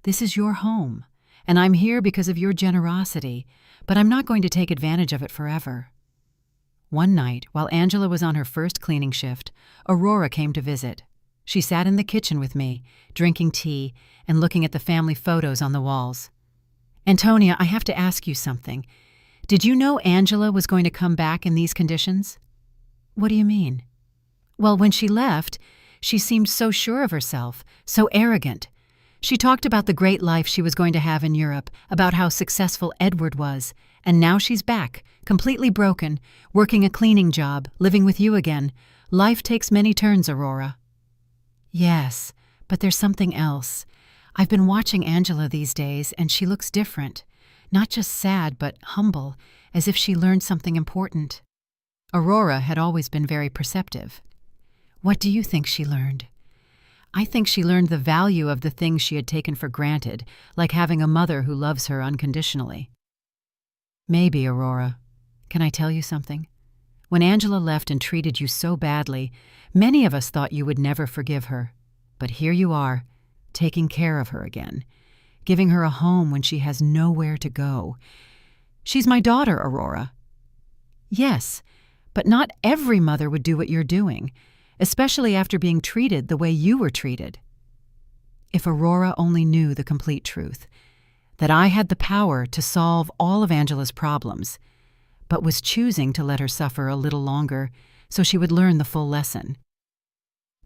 This is your home, and I'm here because of your generosity, but I'm not going to take advantage of it forever." One night, while Angela was on her first cleaning shift, Aurora came to visit. She sat in the kitchen with me, drinking tea and looking at the family photos on the walls. "Antonia, I have to ask you something. Did you know Angela was going to come back in these conditions?" "What do you mean?" "Well, when she left, she seemed so sure of herself, so arrogant. She talked about the great life she was going to have in Europe, about how successful Edward was, and now she's back, completely broken, working a cleaning job, living with you again. Life takes many turns, Aurora." "Yes, but there's something else. I've been watching Angela these days, and she looks different. Not just sad, but humble, as if she learned something important." Aurora had always been very perceptive. "What do you think she learned?" "I think she learned the value of the things she had taken for granted, like having a mother who loves her unconditionally." "Maybe, Aurora. Can I tell you something? When Angela left and treated you so badly, many of us thought you would never forgive her. But here you are, taking care of her again, giving her a home when she has nowhere to go. She's my daughter, Aurora." "Yes, but not every mother would do what you're doing, especially after being treated the way you were treated." If Aurora only knew the complete truth, that I had the power to solve all of Angela's problems, but was choosing to let her suffer a little longer so she would learn the full lesson.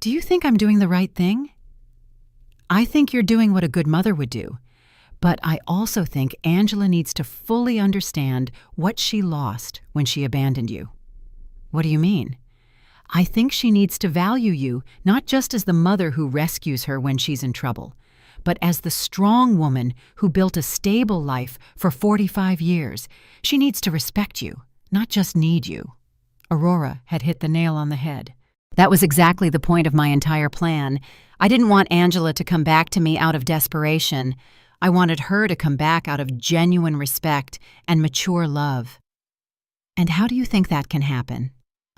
"Do you think I'm doing the right thing?" "I think you're doing what a good mother would do. But I also think Angela needs to fully understand what she lost when she abandoned you. What do you mean? I think she needs to value you not just as the mother who rescues her when she's in trouble, but as the strong woman who built a stable life for 45 years. She needs to respect you, not just need you. Aurora had hit the nail on the head. That was exactly the point of my entire plan. I didn't want Angela to come back to me out of desperation. I wanted her to come back out of genuine respect and mature love. And how do you think that can happen?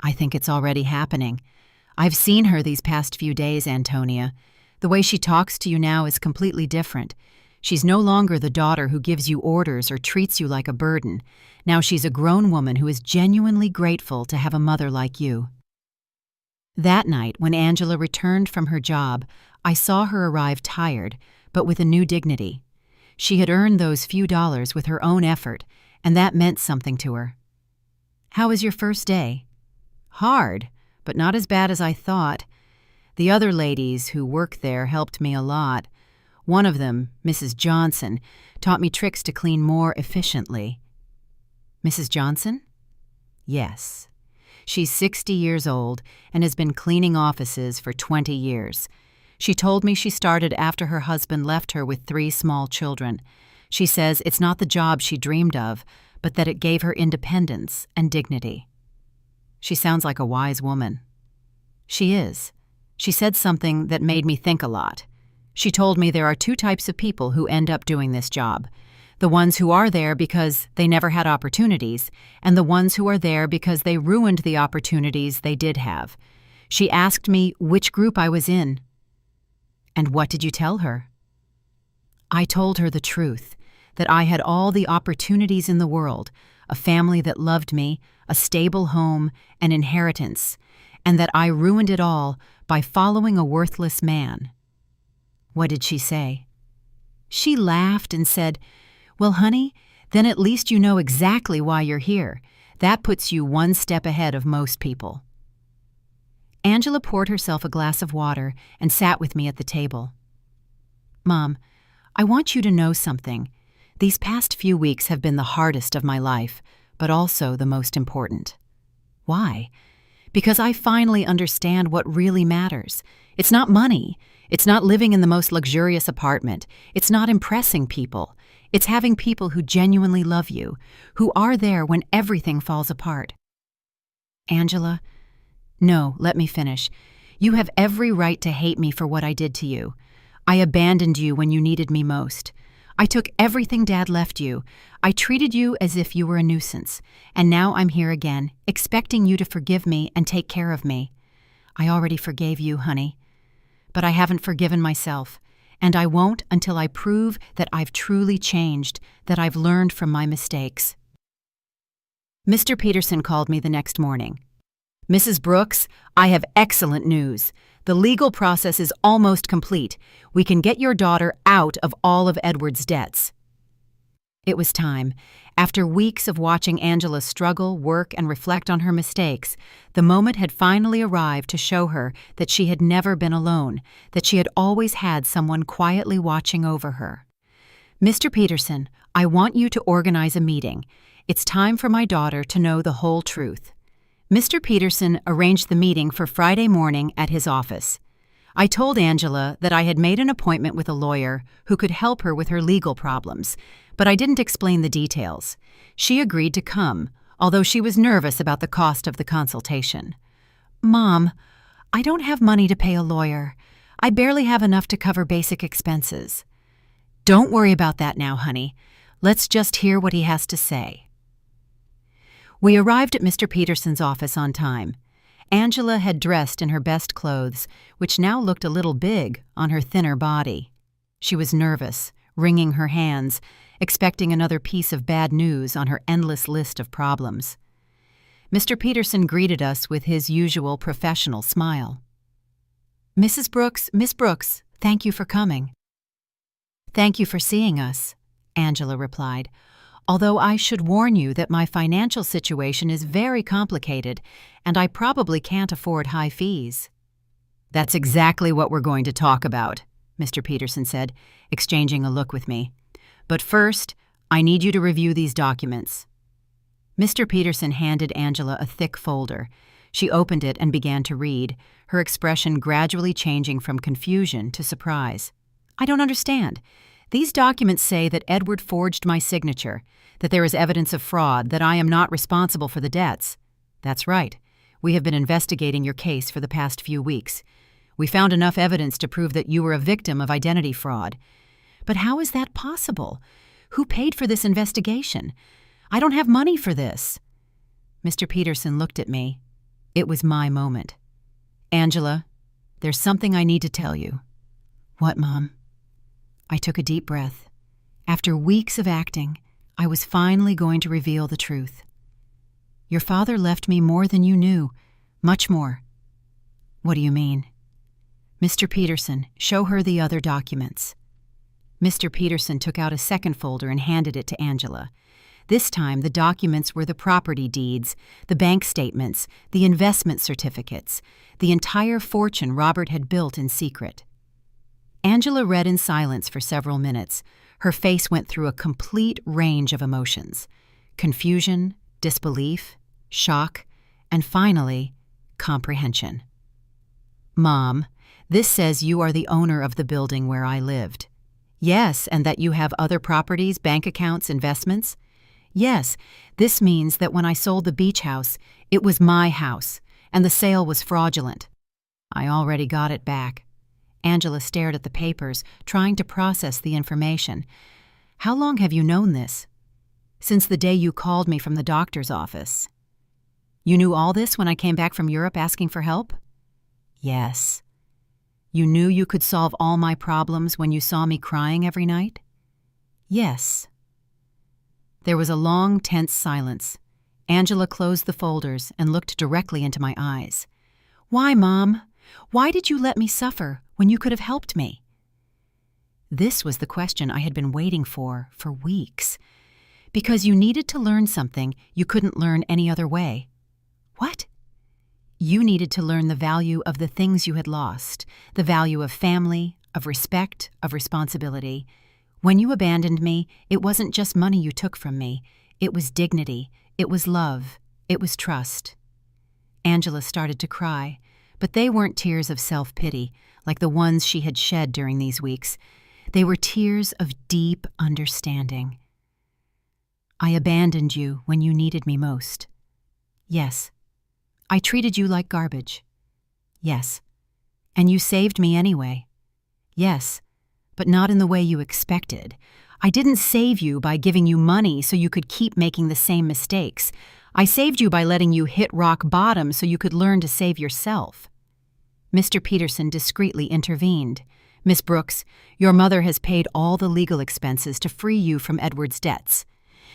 I think it's already happening. I've seen her these past few days, Antonia. The way she talks to you now is completely different. She's no longer the daughter who gives you orders or treats you like a burden. Now she's a grown woman who is genuinely grateful to have a mother like you. That night, when Angela returned from her job, I saw her arrive tired, but with a new dignity. She had earned those few dollars with her own effort, and that meant something to her. How was your first day? Hard, but not as bad as I thought. The other ladies who work there helped me a lot. One of them, Mrs. Johnson, taught me tricks to clean more efficiently. Mrs. Johnson? Yes. She's 60 years old and has been cleaning offices for 20 years. She told me she started after her husband left her with 3 small children. She says it's not the job she dreamed of, but that it gave her independence and dignity. She sounds like a wise woman. She is. She said something that made me think a lot. She told me there are 2 types of people who end up doing this job. The ones who are there because they never had opportunities, and the ones who are there because they ruined the opportunities they did have. She asked me which group I was in. And what did you tell her? I told her the truth, that I had all the opportunities in the world, a family that loved me, a stable home, an inheritance, and that I ruined it all by following a worthless man. What did she say? She laughed and said, "Well, honey, then at least you know exactly why you're here. That puts you 1 step ahead of most people." Angela poured herself a glass of water and sat with me at the table. "Mom, I want you to know something. These past few weeks have been the hardest of my life, but also the most important." "Why?" "Because I finally understand what really matters. It's not money. It's not living in the most luxurious apartment. It's not impressing people. It's having people who genuinely love you, who are there when everything falls apart." "Angela, no, let me finish. You have every right to hate me for what I did to you. I abandoned you when you needed me most. I took everything Dad left you. I treated you as if you were a nuisance. And now I'm here again, expecting you to forgive me and take care of me. I already forgave you, honey. But I haven't forgiven myself. And I won't until I prove that I've truly changed, that I've learned from my mistakes." Mr. Peterson called me the next morning. "Mrs. Brooks, I have excellent news. The legal process is almost complete. We can get your daughter out of all of Edward's debts." It was time. After weeks of watching Angela struggle, work, and reflect on her mistakes, the moment had finally arrived to show her that she had never been alone, that she had always had someone quietly watching over her. "Mr. Peterson, I want you to organize a meeting. It's time for my daughter to know the whole truth." Mr. Peterson arranged the meeting for Friday morning at his office. I told Angela that I had made an appointment with a lawyer who could help her with her legal problems, but I didn't explain the details. She agreed to come, although she was nervous about the cost of the consultation. "Mom, I don't have money to pay a lawyer. I barely have enough to cover basic expenses." "Don't worry about that now, honey. Let's just hear what he has to say." We arrived at Mr. Peterson's office on time. Angela had dressed in her best clothes, which now looked a little big on her thinner body. She was nervous, wringing her hands, expecting another piece of bad news on her endless list of problems. Mr. Peterson greeted us with his usual professional smile. "Mrs. Brooks, Miss Brooks, thank you for coming." "Thank you for seeing us," Angela replied, "although I should warn you that my financial situation is very complicated and I probably can't afford high fees." "That's exactly what we're going to talk about," Mr. Peterson said, exchanging a look with me. But first, I need you to review these documents." Mr. Peterson handed Angela a thick folder. She opened it and began to read, her expression gradually changing from confusion to surprise. "I don't understand. These documents say that Edward forged my signature, that there is evidence of fraud, that I am not responsible for the debts." "That's right. We have been investigating your case for the past few weeks. We found enough evidence to prove that you were a victim of identity fraud." "But how is that possible? Who paid for this investigation? I don't have money for this." Mr. Peterson looked at me. It was my moment. "Angela, there's something I need to tell you." "What, Mom?" I took a deep breath. After weeks of acting, I was finally going to reveal the truth. "Your father left me more than you knew, much more." "What do you mean?" "Mr. Peterson, show her the other documents." Mr. Peterson took out a second folder and handed it to Angela. This time, the documents were the property deeds, the bank statements, the investment certificates, the entire fortune Robert had built in secret. Angela read in silence for several minutes. Her face went through a complete range of emotions: confusion, disbelief, shock, and finally, comprehension. "Mom, this says you are the owner of the building where I lived." "Yes, and that you have other properties, bank accounts, investments?" "Yes, this means that when I sold the beach house, it was my house, and the sale was fraudulent." "I already got it back." Angela stared at the papers, trying to process the information. "How long have you known this?" "Since the day you called me from the doctor's office." "You knew all this when I came back from Europe asking for help?" "Yes." "You knew you could solve all my problems when you saw me crying every night?" "Yes." There was a long, tense silence. Angela closed the folders and looked directly into my eyes. "Why, Mom? Why did you let me suffer when you could have helped me?" This was the question I had been waiting for weeks. "Because you needed to learn something you couldn't learn any other way." "What?" "You needed to learn the value of the things you had lost, the value of family, of respect, of responsibility. When you abandoned me, it wasn't just money you took from me. It was dignity, it was love, it was trust." Angela started to cry, but they weren't tears of self-pity, like the ones she had shed during these weeks. They were tears of deep understanding. "I abandoned you when you needed me most." "Yes." "I treated you like garbage." "Yes." "And you saved me anyway." "Yes, but not in the way you expected. I didn't save you by giving you money so you could keep making the same mistakes. I saved you by letting you hit rock bottom so you could learn to save yourself." Mr. Peterson discreetly intervened. "Miss Brooks, your mother has paid all the legal expenses to free you from Edward's debts.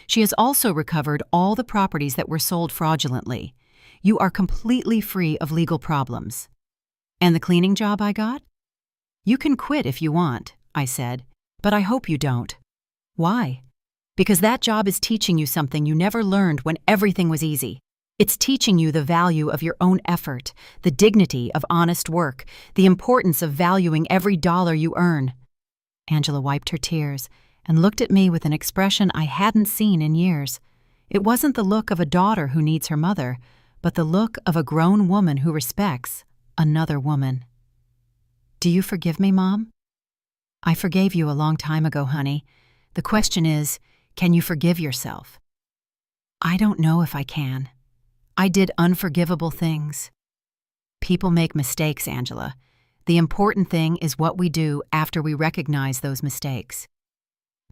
She has also recovered all the properties that were sold fraudulently. You are completely free of legal problems." "And the cleaning job I got?" "You can quit if you want," I said, "but I hope you don't." "Why?" "Because that job is teaching you something you never learned when everything was easy. It's teaching you the value of your own effort, the dignity of honest work, the importance of valuing every dollar you earn." Angela wiped her tears and looked at me with an expression I hadn't seen in years. It wasn't the look of a daughter who needs her mother, but the look of a grown woman who respects another woman. "Do you forgive me, Mom?" "I forgave you a long time ago, honey. The question is, can you forgive yourself?" "I don't know if I can. I did unforgivable things." "People make mistakes, Angela. The important thing is what we do after we recognize those mistakes."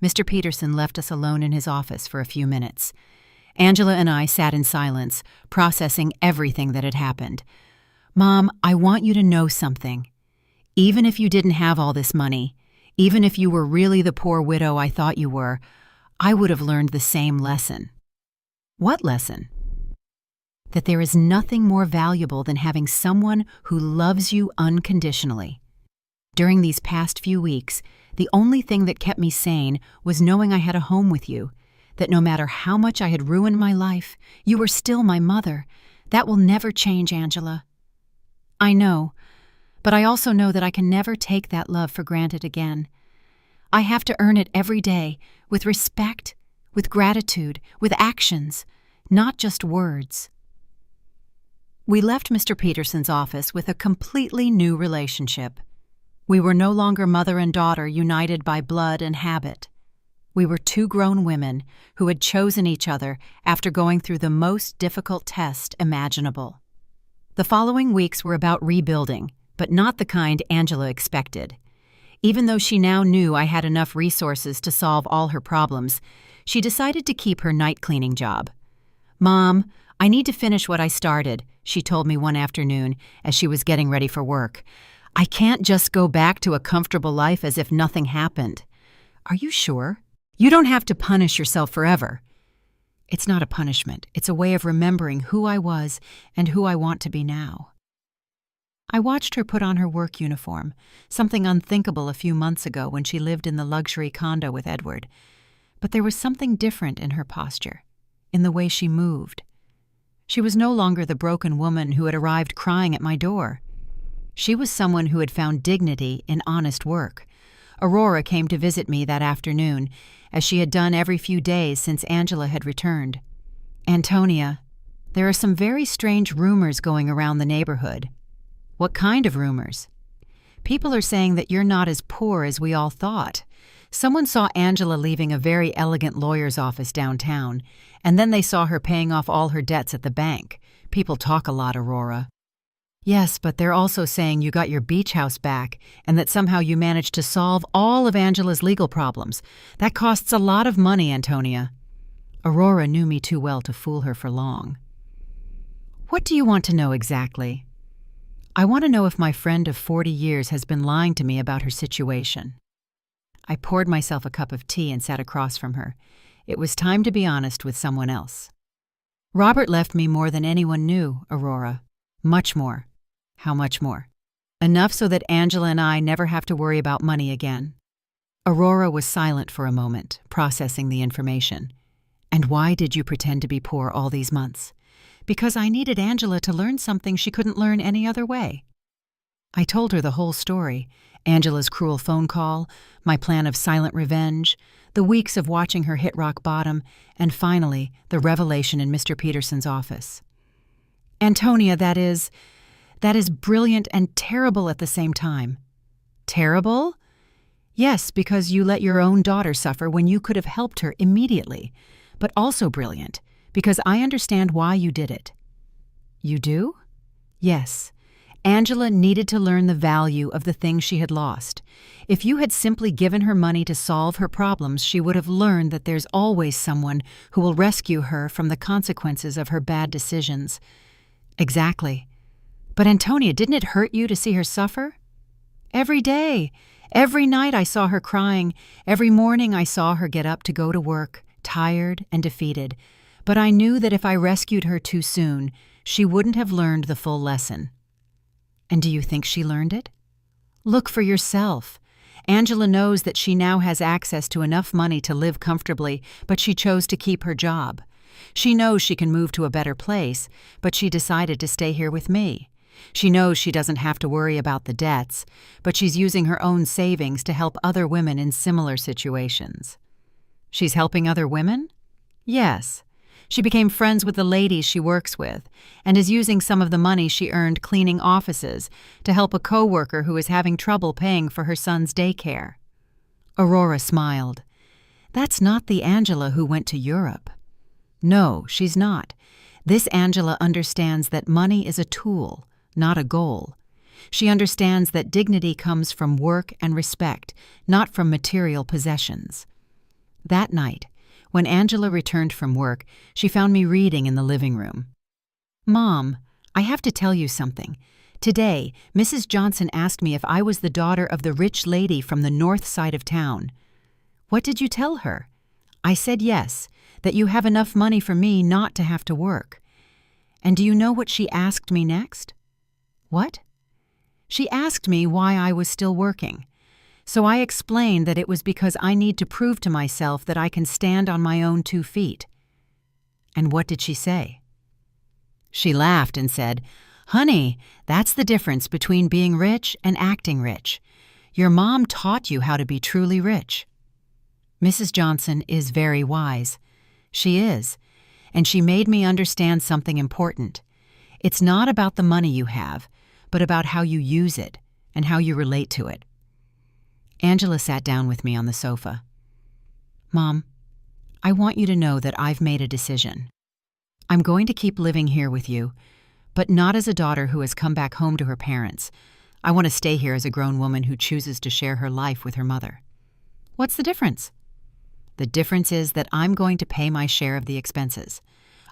Mr. Peterson left us alone in his office for a few minutes. Angela and I sat in silence, processing everything that had happened. "Mom, I want you to know something. Even if you didn't have all this money, even if you were really the poor widow I thought you were, I would have learned the same lesson." "What lesson?" "That there is nothing more valuable than having someone who loves you unconditionally. During these past few weeks, the only thing that kept me sane was knowing I had a home with you, that no matter how much I had ruined my life, you were still my mother. That will never change, Angela." "I know, but I also know that I can never take that love for granted again. I have to earn it every day, with respect, with gratitude, with actions, not just words. We left Mr. Peterson's office with a completely new relationship. We were no longer mother and daughter united by blood and habit. We were two grown women who had chosen each other after going through the most difficult test imaginable. The following weeks were about rebuilding, but not the kind Angela expected. Even though she now knew I had enough resources to solve all her problems, she decided to keep her night cleaning job. "Mom, I need to finish what I started," she told me one afternoon as she was getting ready for work. "I can't just go back to a comfortable life as if nothing happened." "Are you sure? You don't have to punish yourself forever." "It's not a punishment. It's a way of remembering who I was and who I want to be now." I watched her put on her work uniform, something unthinkable a few months ago when she lived in the luxury condo with Edward. But there was something different in her posture, in the way she moved. She was no longer the broken woman who had arrived crying at my door. She was someone who had found dignity in honest work. Aurora came to visit me that afternoon, as she had done every few days since Angela had returned. "Antonia, there are some very strange rumors going around the neighborhood." "What kind of rumors?" "People are saying that you're not as poor as we all thought. Someone saw Angela leaving a very elegant lawyer's office downtown, and then they saw her paying off all her debts at the bank. People talk a lot, Aurora." "Yes, but they're also saying you got your beach house back and that somehow you managed to solve all of Angela's legal problems. That costs a lot of money, Antonia." Aurora knew me too well to fool her for long. "What do you want to know exactly?" "I want to know if my friend of 40 years has been lying to me about her situation." I poured myself a cup of tea and sat across from her. It was time to be honest with someone else. "Robert left me more than anyone knew, Aurora. Much more." "How much more?" "Enough so that Angela and I never have to worry about money again." Aurora was silent for a moment, processing the information. "And why did you pretend to be poor all these months?" "Because I needed Angela to learn something she couldn't learn any other way." I told her the whole story: Angela's cruel phone call, my plan of silent revenge, the weeks of watching her hit rock bottom, and finally, the revelation in Mr. Peterson's office. "Antonia, that is brilliant and terrible at the same time." "Terrible?" "Yes, because you let your own daughter suffer when you could have helped her immediately. But also brilliant, because I understand why you did it." "You do?" "Yes. Angela needed to learn the value of the things she had lost. If you had simply given her money to solve her problems, she would have learned that there's always someone who will rescue her from the consequences of her bad decisions." "Exactly. But Antonia, didn't it hurt you to see her suffer?" "Every day. Every night I saw her crying. Every morning I saw her get up to go to work, tired and defeated. But I knew that if I rescued her too soon, she wouldn't have learned the full lesson." "And do you think she learned it?" "Look for yourself. Angela knows that she now has access to enough money to live comfortably, but she chose to keep her job. She knows she can move to a better place, but she decided to stay here with me. She knows she doesn't have to worry about the debts, but she's using her own savings to help other women in similar situations." "She's helping other women?" "Yes. She became friends with the ladies she works with, and is using some of the money she earned cleaning offices to help a coworker who is having trouble paying for her son's daycare." Aurora smiled. "That's not the Angela who went to Europe." "No, she's not. This Angela understands that money is a tool, not a goal. She understands that dignity comes from work and respect, not from material possessions." That night, when Angela returned from work, she found me reading in the living room. "Mom, I have to tell you something. Today, Mrs. Johnson asked me if I was the daughter of the rich lady from the north side of town." "What did you tell her?" "I said yes, that you have enough money for me not to have to work." "And do you know what she asked me next?" "What?" "She asked me why I was still working. So I explained that it was because I need to prove to myself that I can stand on my own 2 feet. "And what did she say?" She laughed and said, "Honey, that's the difference between being rich and acting rich. Your mom taught you how to be truly rich. Mrs. Johnson is very wise. She is. And she made me understand something important. It's not about the money you have, but about how you use it and how you relate to it. Angela sat down with me on the sofa. Mom, I want you to know that I've made a decision. I'm going to keep living here with you, but not as a daughter who has come back home to her parents. I want to stay here as a grown woman who chooses to share her life with her mother. What's the difference? The difference is that I'm going to pay my share of the expenses.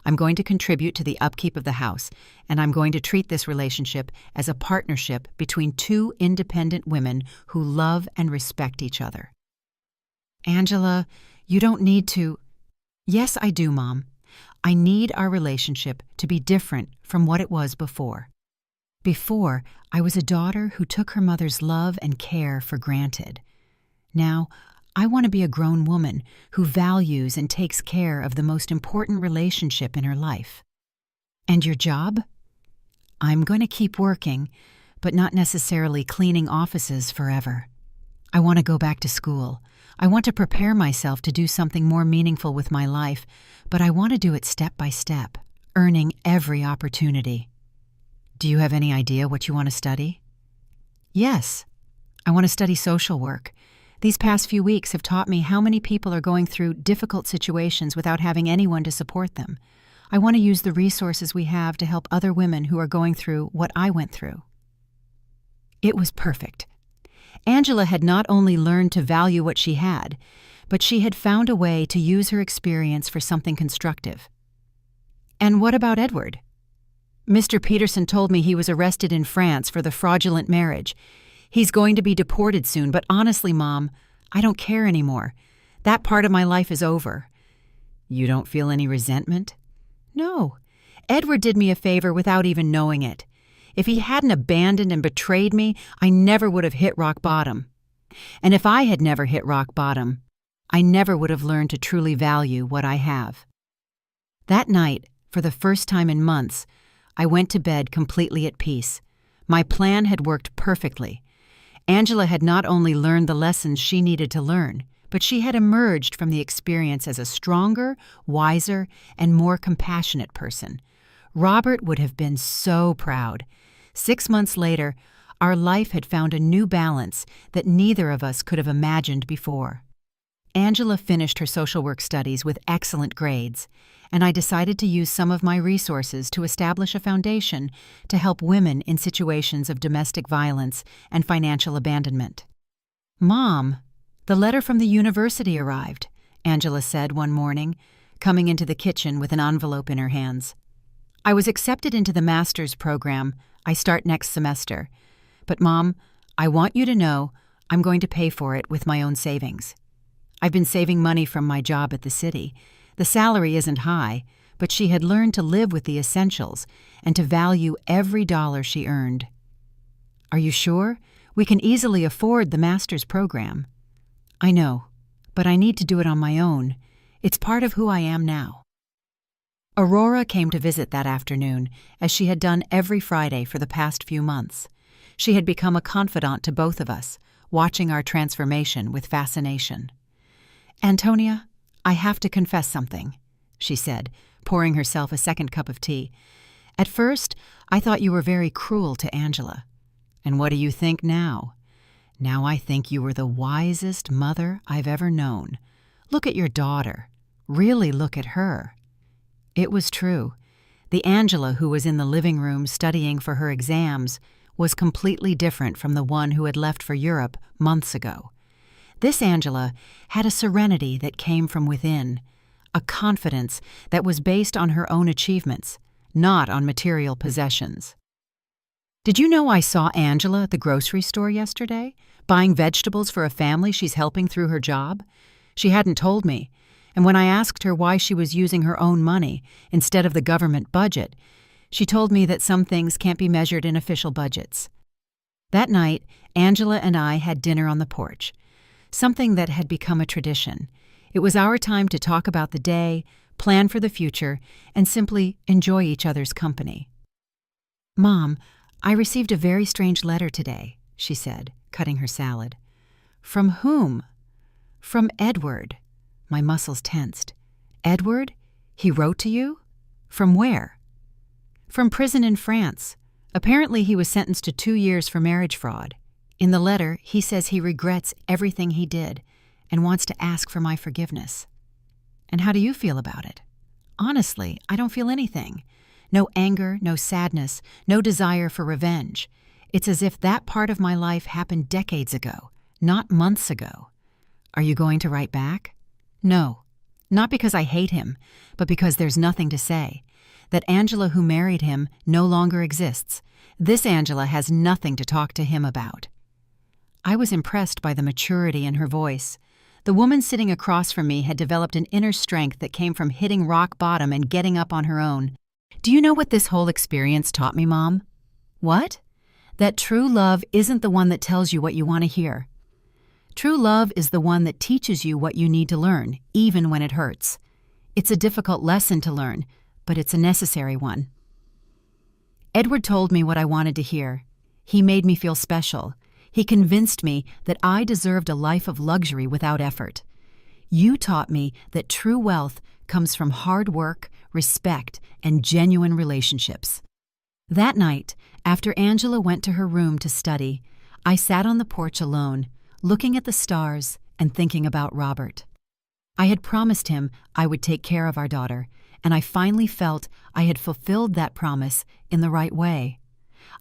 I'm going to contribute to the upkeep of the house, and I'm going to treat this relationship as a partnership between two independent women who love and respect each other. Angela, you don't need to. Yes, I do, Mom. I need our relationship to be different from what it was before. Before, I was a daughter who took her mother's love and care for granted. Now, I want to be a grown woman who values and takes care of the most important relationship in her life. And your job? I'm going to keep working, but not necessarily cleaning offices forever. I want to go back to school. I want to prepare myself to do something more meaningful with my life, but I want to do it step by step, earning every opportunity. Do you have any idea what you want to study? Yes. I want to study social work. These past few weeks have taught me how many people are going through difficult situations without having anyone to support them. I want to use the resources we have to help other women who are going through what I went through. It was perfect. Angela had not only learned to value what she had, but she had found a way to use her experience for something constructive. And what about Edward? Mr. Peterson told me he was arrested in France for the fraudulent marriage. He's going to be deported soon, but honestly, Mom, I don't care anymore. That part of my life is over. You don't feel any resentment? No. Edward did me a favor without even knowing it. If he hadn't abandoned and betrayed me, I never would have hit rock bottom. And if I had never hit rock bottom, I never would have learned to truly value what I have. That night, for the first time in months, I went to bed completely at peace. My plan had worked perfectly. Angela had not only learned the lessons she needed to learn, but she had emerged from the experience as a stronger, wiser, and more compassionate person. Robert would have been so proud. 6 months later, our life had found a new balance that neither of us could have imagined before. Angela finished her social work studies with excellent grades, and I decided to use some of my resources to establish a foundation to help women in situations of domestic violence and financial abandonment. Mom, the letter from the university arrived, Angela said one morning, coming into the kitchen with an envelope in her hands. I was accepted into the master's program. I start next semester. But Mom, I want you to know I'm going to pay for it with my own savings. I've been saving money from my job at the city. The salary isn't high, but she had learned to live with the essentials and to value every dollar she earned. Are you sure? We can easily afford the master's program. I know, but I need to do it on my own. It's part of who I am now. Aurora came to visit that afternoon, as she had done every Friday for the past few months. She had become a confidant to both of us, watching our transformation with fascination. Antonia, I have to confess something, she said, pouring herself a second cup of tea. At first, I thought you were very cruel to Angela. And what do you think now? Now I think you were the wisest mother I've ever known. Look at your daughter. Really look at her. It was true. The Angela who was in the living room studying for her exams was completely different from the one who had left for Europe months ago. This Angela had a serenity that came from within, a confidence that was based on her own achievements, not on material possessions. Did you know I saw Angela at the grocery store yesterday, buying vegetables for a family she's helping through her job? She hadn't told me, and when I asked her why she was using her own money instead of the government budget, she told me that some things can't be measured in official budgets. That night, Angela and I had dinner on the porch, something that had become a tradition. It was our time to talk about the day, plan for the future, and simply enjoy each other's company. Mom, I received a very strange letter today, she said, cutting her salad. From whom? From Edward. My muscles tensed. Edward? He wrote to you? From where? From prison in France. Apparently he was sentenced to 2 years for marriage fraud. In the letter, he says he regrets everything he did and wants to ask for my forgiveness. And how do you feel about it? Honestly, I don't feel anything. No anger, no sadness, no desire for revenge. It's as if that part of my life happened decades ago, not months ago. Are you going to write back? No. Not because I hate him, but because there's nothing to say. That Angela who married him no longer exists. This Angela has nothing to talk to him about. I was impressed by the maturity in her voice. The woman sitting across from me had developed an inner strength that came from hitting rock bottom and getting up on her own. Do you know what this whole experience taught me, Mom? What? That true love isn't the one that tells you what you want to hear. True love is the one that teaches you what you need to learn, even when it hurts. It's a difficult lesson to learn, but it's a necessary one. Edward told me what I wanted to hear. He made me feel special. He convinced me that I deserved a life of luxury without effort. You taught me that true wealth comes from hard work, respect, and genuine relationships. That night, after Angela went to her room to study, I sat on the porch alone, looking at the stars and thinking about Robert. I had promised him I would take care of our daughter, and I finally felt I had fulfilled that promise in the right way.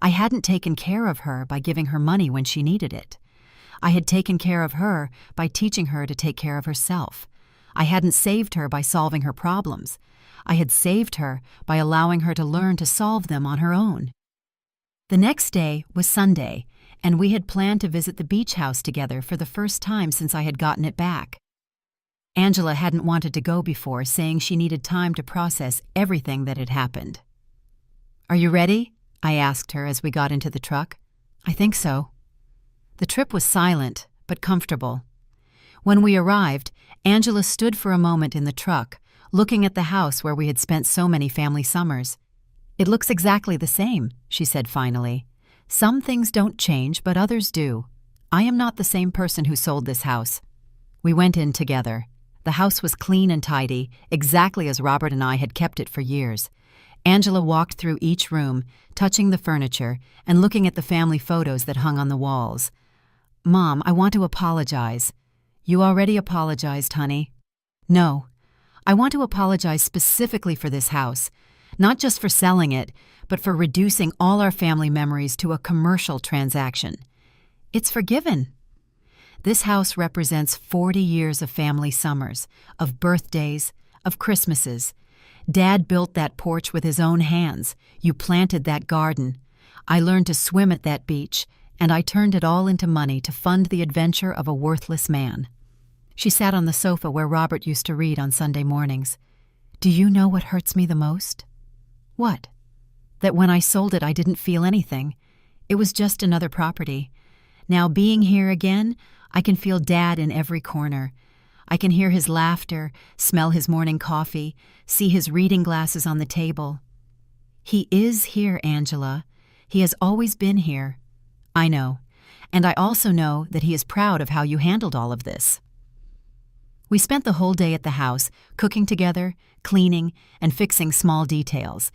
I hadn't taken care of her by giving her money when she needed it. I had taken care of her by teaching her to take care of herself. I hadn't saved her by solving her problems. I had saved her by allowing her to learn to solve them on her own. The next day was Sunday, and we had planned to visit the beach house together for the first time since I had gotten it back. Angela hadn't wanted to go before, saying she needed time to process everything that had happened. "Are you ready?" I asked her as we got into the truck. "I think so." The trip was silent, but comfortable. When we arrived, Angela stood for a moment in the truck, looking at the house where we had spent so many family summers. "It looks exactly the same," she said finally. "Some things don't change, but others do. I am not the same person who sold this house." We went in together. The house was clean and tidy, exactly as Robert and I had kept it for years. Angela walked through each room, touching the furniture and looking at the family photos that hung on the walls. "Mom, I want to apologize." "You already apologized, honey." "No. I want to apologize specifically for this house, not just for selling it, but for reducing all our family memories to a commercial transaction. It's forgiven. This house represents 40 years of family summers, of birthdays, of Christmases. Dad built that porch with his own hands. You planted that garden. I learned to swim at that beach, and I turned it all into money to fund the adventure of a worthless man." She sat on the sofa where Robert used to read on Sunday mornings. "Do you know what hurts me the most?" "What?" "That when I sold it, I didn't feel anything. It was just another property. Now, being here again, I can feel Dad in every corner. I can hear his laughter, smell his morning coffee, see his reading glasses on the table. He is here, Angela. He has always been here. I know. And I also know that he is proud of how you handled all of this." We spent the whole day at the house, cooking together, cleaning, and fixing small details.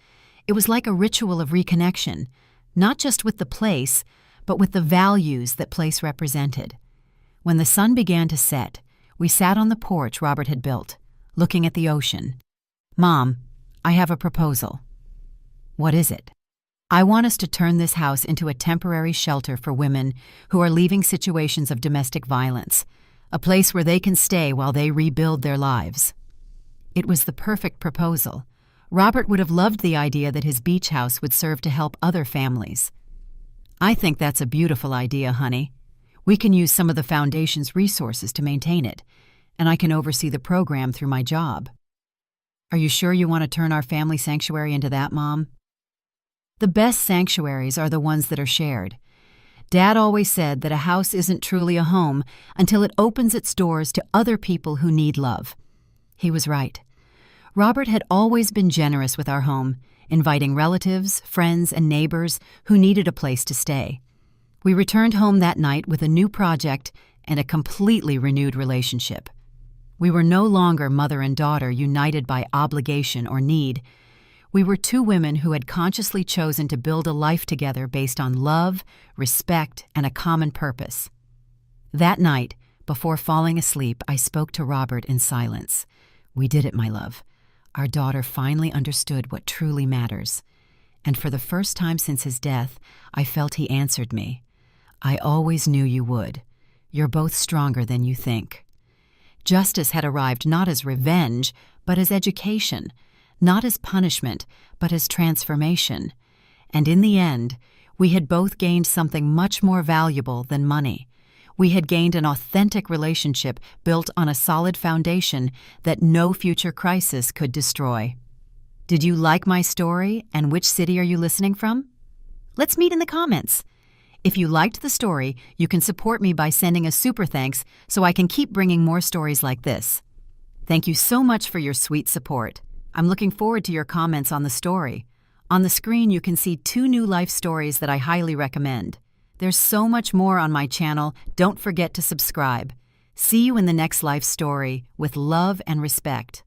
It was like a ritual of reconnection, not just with the place, but with the values that place represented. When the sun began to set, we sat on the porch Robert had built, looking at the ocean. "Mom, I have a proposal." "What is it?" "I want us to turn this house into a temporary shelter for women who are leaving situations of domestic violence, a place where they can stay while they rebuild their lives." It was the perfect proposal. Robert would have loved the idea that his beach house would serve to help other families. "I think that's a beautiful idea, honey. We can use some of the foundation's resources to maintain it, and I can oversee the program through my job." "Are you sure you want to turn our family sanctuary into that, Mom?" "The best sanctuaries are the ones that are shared. Dad always said that a house isn't truly a home until it opens its doors to other people who need love." He was right. Robert had always been generous with our home, inviting relatives, friends, and neighbors who needed a place to stay. We returned home that night with a new project and a completely renewed relationship. We were no longer mother and daughter united by obligation or need. We were two women who had consciously chosen to build a life together based on love, respect, and a common purpose. That night, before falling asleep, I spoke to Robert in silence. We did it, my love. Our daughter finally understood what truly matters. And for the first time since his death, I felt he answered me. I always knew you would. You're both stronger than you think. Justice had arrived not as revenge, but as education, not as punishment, but as transformation. And in the end, we had both gained something much more valuable than money. We had gained an authentic relationship built on a solid foundation that no future crisis could destroy. Did you like my story, and which city are you listening from? Let's meet in the comments. If you liked the story, you can support me by sending a super thanks so I can keep bringing more stories like this. Thank you so much for your sweet support. I'm looking forward to your comments on the story. On the screen, you can see 2 new life stories that I highly recommend. There's so much more on my channel. Don't forget to subscribe. See you in the next life story with love and respect.